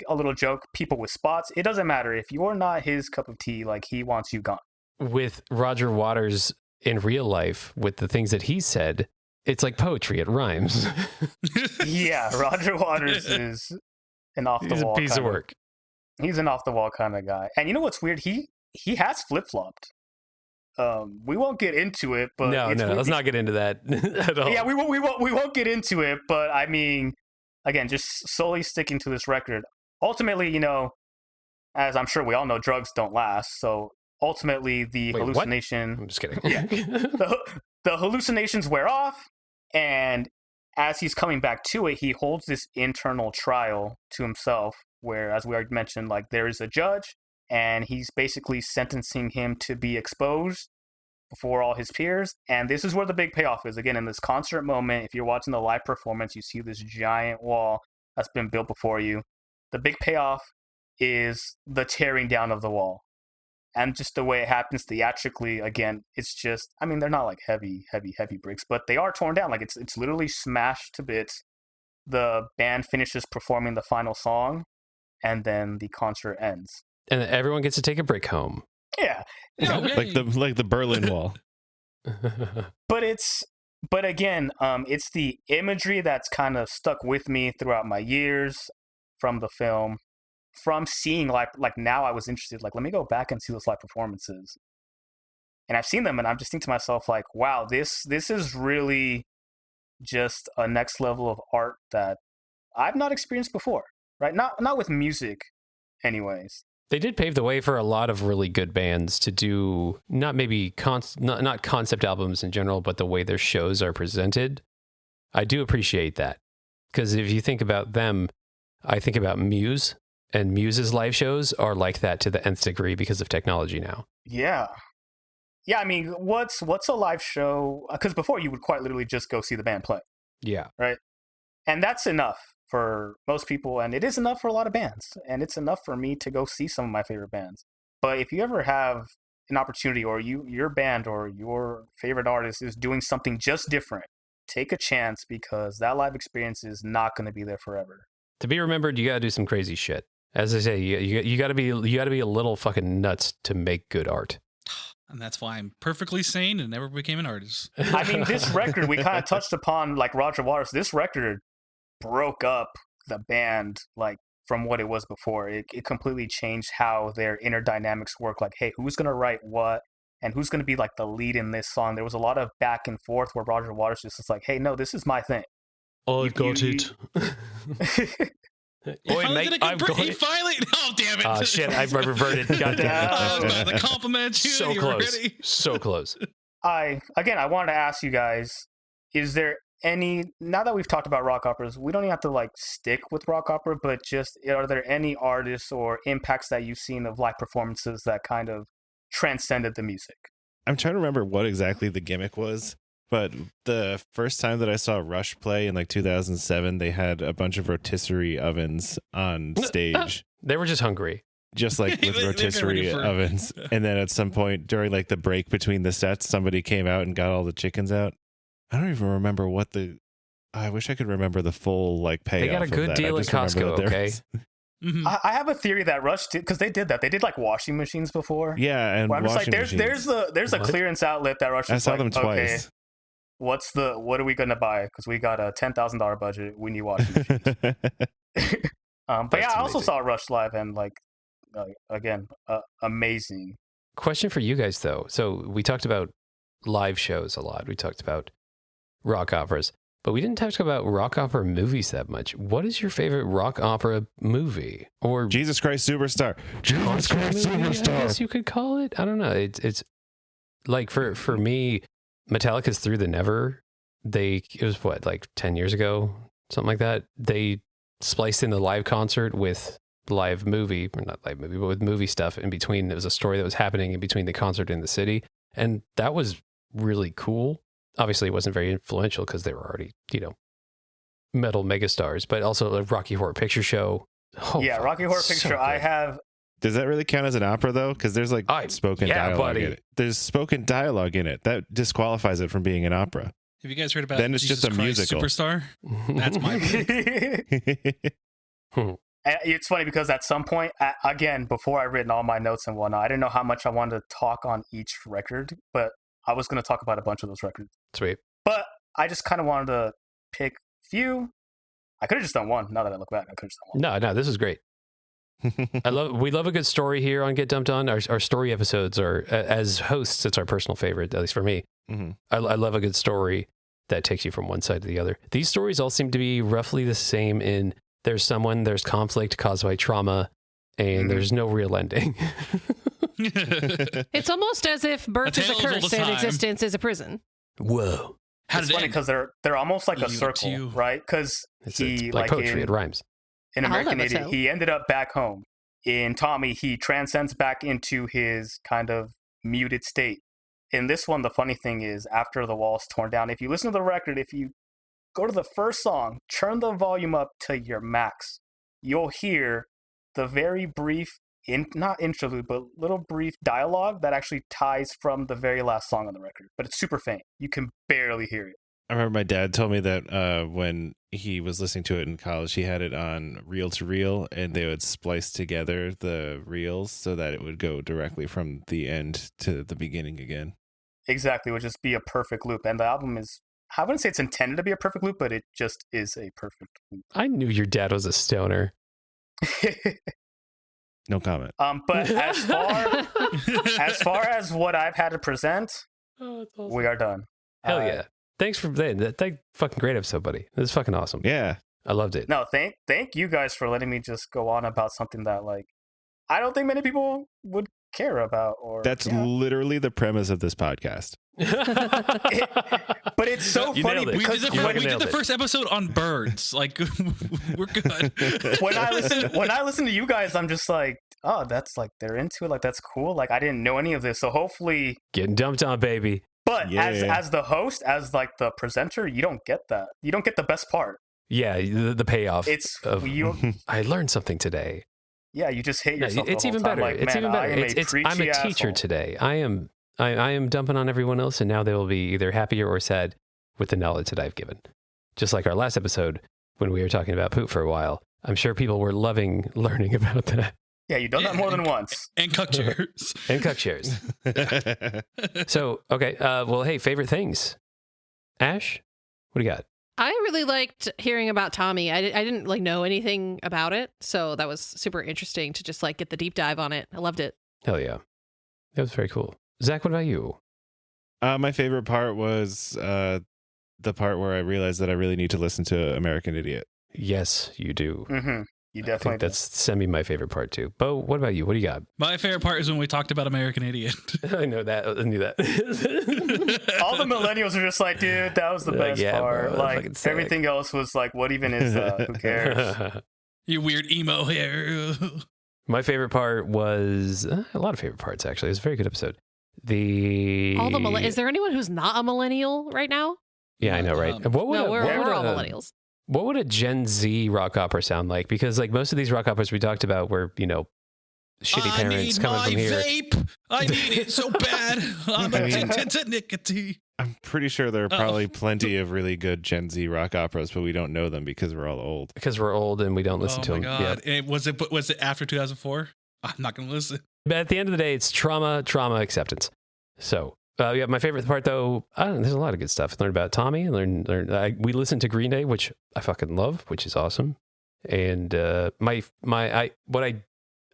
a little joke, people with spots. It doesn't matter. If you're not his cup of tea, like he wants you gone. With Roger Waters in real life, with the things that he said, it's like poetry. It rhymes. Yeah, Roger Waters is an off-the-wall He's a piece of work. He's an off-the-wall kind of guy. And you know what's weird? He has flip-flopped. We won't get into it, but no, let's not get into that at all. Yeah, we won't get into it, but I mean, again, just solely sticking to this record. Ultimately, as I'm sure we all know, drugs don't last. So ultimately, the hallucination. What? I'm just kidding. Yeah, the hallucinations wear off, and as he's coming back to it, he holds this internal trial to himself, where, as we already mentioned, like there is a judge, and he's basically sentencing him to be exposed before all his peers. And this is where the big payoff is. Again, in this concert moment, if you're watching the live performance, you see this giant wall that's been built before you. The big payoff is the tearing down of the wall. And just the way it happens theatrically, again, it's just, I mean, they're not like heavy bricks, but they are torn down. Like it's literally smashed to bits. The band finishes performing the final song, and then the concert ends. And everyone gets to take a brick home. Yeah. like the Berlin Wall. But again, it's the imagery that's kind of stuck with me throughout my years from the film. From seeing like now I was interested, like, let me go back and see those live performances. And I've seen them, and I'm just thinking to myself, like, wow, this is really just a next level of art that I've not experienced before, right? Not with music, anyways. They did pave the way for a lot of really good bands to do not maybe not concept albums in general, but the way their shows are presented. I do appreciate that, because if you think about them, I think about Muse, and Muse's live shows are like that to the nth degree because of technology now. Yeah. Yeah, I mean, what's a live show? Because before you would quite literally just go see the band play. Yeah. Right. And that's enough for most people. And it is enough for a lot of bands. And it's enough for me to go see some of my favorite bands. But if you ever have an opportunity, or your band or your favorite artist is doing something just different, take a chance, because that live experience is not going to be there forever. To be remembered, you got to do some crazy shit. As I say, you got to be a little fucking nuts to make good art. And that's why I'm perfectly sane and never became an artist. I mean, this record, we kind of touched upon, like Roger Waters, this record broke up the band, like, from what it was before. It completely changed how their inner dynamics work. Like, hey, who's going to write what? And who's going to be, like, the lead in this song? There was a lot of back and forth where Roger Waters just was like, hey, no, this is my thing. I've got it. Oi, mate, I've got it. Finally, oh damn it! Oh shit, I've reverted. Goddamn. The compliment. So close. So close. I wanted to ask you guys: is there any? Now that we've talked about rock operas, we don't even have to like stick with rock opera, but just are there any artists or impacts that you've seen of live performances that kind of transcended the music? I'm trying to remember what exactly the gimmick was. But the first time that I saw Rush play in like 2007, they had a bunch of rotisserie ovens on stage. They were just hungry. Just like with rotisserie ovens. And then at some point during like the break between the sets, somebody came out and got all the chickens out. I don't even remember what I wish I could remember the full like payoff. They got a good deal at Costco, okay? Mm-hmm. I have a theory that Rush did, because they did that. They did like washing machines before. Yeah, and I'm just like, washing there's a clearance outlet that Rush. I saw like, them twice. Okay, what are we gonna buy? Because we got a $10,000 budget. We need washing machines. But yeah, I also saw Rush live, and like again, amazing. Question for you guys though. So we talked about live shows a lot. We talked about rock operas, but we didn't talk about rock opera movies that much. What is your favorite rock opera movie? Or Jesus Christ Superstar. Jesus Christ Superstar. I guess you could call it. I don't know. It's like for me, Metallica's Through the Never. It was what, like 10 years ago, something like that. They spliced in the live concert with live movie, or not live movie, but with movie stuff in between. There was a story that was happening in between the concert and the city, and that was really cool. Obviously, it wasn't very influential because they were already, metal megastars, but also a Rocky Horror Picture Show. Oh, yeah, Rocky Horror Picture. So I have. Does that really count as an opera though? Because there's like spoken dialogue in it. There's spoken dialogue in it. That disqualifies it from being an opera. Have you guys heard about Then it's Jesus just a Christ musical. Superstar? That's my pick. It's funny because at some point, again, before I written all my notes and whatnot, I didn't know how much I wanted to talk on each record, but I was going to talk about a bunch of those records. Sweet. But I just kind of wanted to pick a few. I could have just done one. Now that I look back, I could have just done one. No, this is great. We love a good story here on Get Dumped On. Our story episodes are, as hosts, it's our personal favorite, at least for me. Mm-hmm. I love a good story that takes you from one side to the other. These stories all seem to be roughly the same in there's conflict caused by trauma, and there's no real ending. It's almost as if birth is a curse and existence is a prison. Whoa. It's funny because they're almost like a circle, right? Because it's like poetry, it rhymes. In American Idiot, he ended up back home. In Tommy, he transcends back into his kind of muted state. In this one, the funny thing is, after the wall's torn down, if you listen to the record, if you go to the first song, turn the volume up to your max, you'll hear the very brief, not interlude, but little brief dialogue that actually ties from the very last song on the record. But it's super faint. You can barely hear it. I remember my dad told me that when he was listening to it in college, he had it on reel to reel, and they would splice together the reels so that it would go directly from the end to the beginning again. Exactly. It would just be a perfect loop. And the album is, I wouldn't say it's intended to be a perfect loop, but it just is a perfect loop. I knew your dad was a stoner. No comment. But as far as what I've had to present, awesome. we are done. Hell yeah. thanks for that fucking great episode, buddy. This is fucking awesome. Yeah. I loved it. No, thank you guys for letting me just go on about something that like I don't think many people would care about. Or That's literally the premise of this podcast. But it's so You funny nailed it. because We did the first episode on birds. Like, we're good. when I listen to you guys, I'm just like, oh, that's like they're into it. Like that's cool. Like I didn't know any of this, so hopefully Getting dumped on, baby. But Yeah. as the host, as like the presenter, you don't get that. You don't get the best part. Yeah, the payoff. It's of, you. I learned something today. Yeah, you just hate No, yourself. it's the whole even time. better. Like, It's man, even better. I am I'm a preachy teacher asshole. today. I am dumping on everyone else, and now they will be either happier or sad with the knowledge that I've given. Just like our last episode when we were talking about poop for a while. I'm sure people were loving learning about that. Yeah, you've done that more than once. And cuck chairs. And cuck chairs. So, okay. Well, hey, favorite things. Ash, what do you got? I really liked hearing about Tommy. I didn't like know anything about it, so that was super interesting to just like get the deep dive on it. I loved it. Hell yeah. That was very cool. Zach, what about you? My favorite part was the part where I realized that I really need to listen to American Idiot. Yes, you do. Mm-hmm. You I definitely think that's semi my favorite part too. Bo, what about you? What do you got? My favorite part is when we talked about American Idiot. I know that. I knew that. did. All the millennials are just like, dude, that was the They're like, best yeah, part. bro, Like fucking sick. everything else was like, what even is that? Who cares? You weird emo hair. My favorite part was a lot of favorite parts actually. It was a very good episode. All the is there anyone who's not a millennial right now? Yeah, I know, right? What would No, we're all a- millennials. What would a Gen Z rock opera sound like? Because like most of these rock operas we talked about were, shitty parents coming from here. Vape. I need it so bad. I'm addicted to nicotine. I'm pretty sure there are probably plenty of really good Gen Z rock operas, but we don't know them because we're all old. Because we're old and we don't listen to Oh them. my god! And was it after 2004? I'm not gonna listen. But at the end of the day, it's trauma acceptance. So, yeah, my favorite part though, there's a lot of good stuff. Learn about Tommy. We listened to Green Day, which I fucking love, which is awesome. And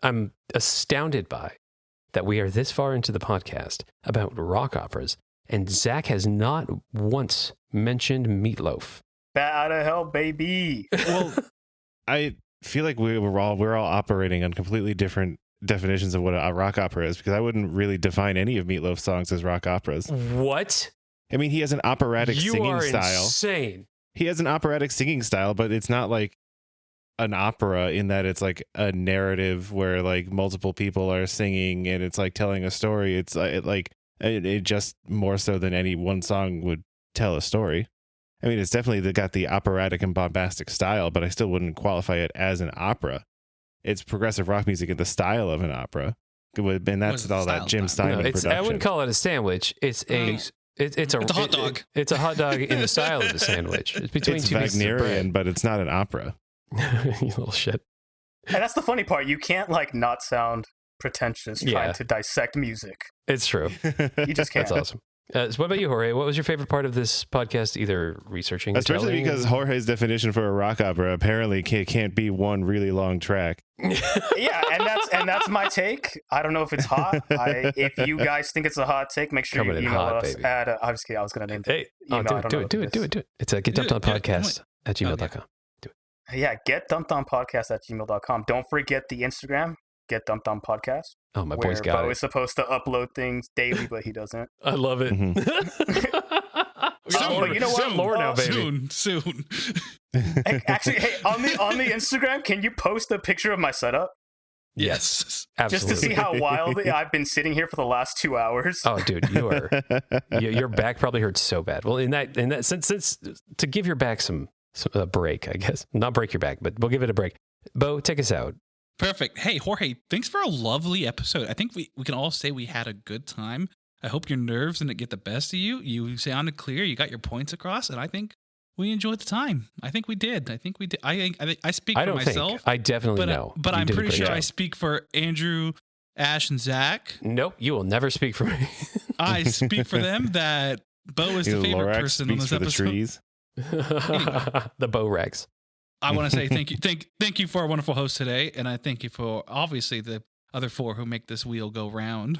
I'm astounded by that we are this far into the podcast about rock operas, and Zach has not once mentioned Meatloaf. Bat out of hell, baby. Well, I feel like we're all operating on completely different definitions of what a rock opera is, because I wouldn't really define any of Meatloaf's songs as rock operas. What? I mean, he has an operatic You singing are style. insane. He has an operatic singing style, but it's not like an opera in that it's like a narrative where like multiple people are singing and it's like telling a story. It's it just more so than any one song would tell a story. I mean, it's definitely got the operatic and bombastic style, but I still wouldn't qualify it as an opera. It's progressive rock music in the style of an opera, and that's the all style that Jim of Steinman production. I wouldn't call it a sandwich. It's a hot dog. It's a hot dog in the style of a sandwich. It's between It's two pieces of Wagnerian, but it's not an opera. bread. You little shit. And that's the funny part. You can't like not sound pretentious Yeah. trying to dissect music. It's true. You just can't. That's awesome. So what about you, Jorge? What was your favorite part of this podcast? Either researching, or Especially telling? because Jorge's definition for a rock opera apparently can't be one really long track. Yeah, and that's my take. I don't know if it's hot. If you guys think it's a hot take, make sure Coming you in email hot, us baby. at. Obviously, I was going to name. Hey, email. I don't do know it. what it is. It's a get dumped on podcast at gmail.com. Yeah, get dumped on podcast at gmail.com. Don't forget the Instagram. Get dumped on podcast. Oh, my where boy's got Bo it. is supposed to upload things daily, but he doesn't. I love it. Mhm. But you know what? Lore now, baby. Soon. Actually, hey, on the Instagram, can you post a picture of my setup Yes. Absolutely. just to see how wild I've been sitting here for the last 2 hours? Oh, dude, your back probably hurts so bad. Well, in that since to give your back some a break, I guess not break your back, but we'll give it a break. Bo, take us out. Perfect. Hey, Jorge, thanks for a lovely episode. I think we can all say we had a good time. I hope your nerves didn't get the best of you. You sounded clear. You got your points across, and I think we enjoyed the time. I think we did. I speak for myself. I definitely know. But You I'm did a pretty great sure job. I speak for Andrew, Ash, and Zach. Nope, you will never speak for me. I speak for them that Bo is the favorite Lorax person on speaks this for the episode. trees. The Bo Rex. I want to say thank you, thank you for our wonderful host today, and I thank you for obviously the other four who make this wheel go round.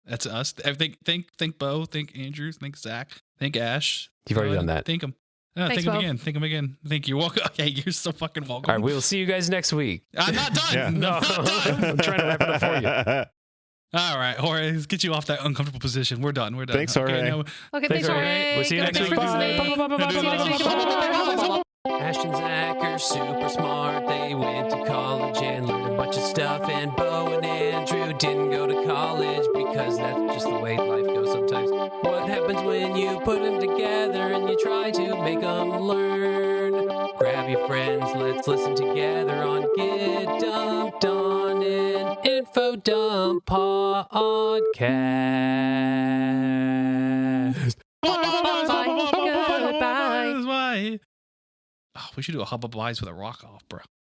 That's us. I thank Bo, thank Andrew, thank Zach, Thank Ash. You've already done that. Thank him. Thanks, Thank him Bo. again. Thank him again. Thank you. Welcome. Okay, you're so fucking welcome. All right, we'll see you guys next week. I'm not done. Yeah. No, I'm not done. I'm trying to wrap it up for you. All right, Jorge, let's get you off that uncomfortable position. We're done. We're done. Thanks, Jorge. now- Okay, Thanks, thanks, Jorge. Jorge. We'll see you Good next night. week. Thanks for Bye. listening. See you next week. Ashton Zach are super smart. They went to college and learned a bunch of stuff. And Bo and Andrew didn't go to college because that's just the way life goes sometimes. What happens when you put them together and you try to make them learn? Grab your friends, let's listen together on Get Dumped on an Info Dump podcast. Bye. Goodbye. Oh, we should do a hubba buys with a rock off, bro.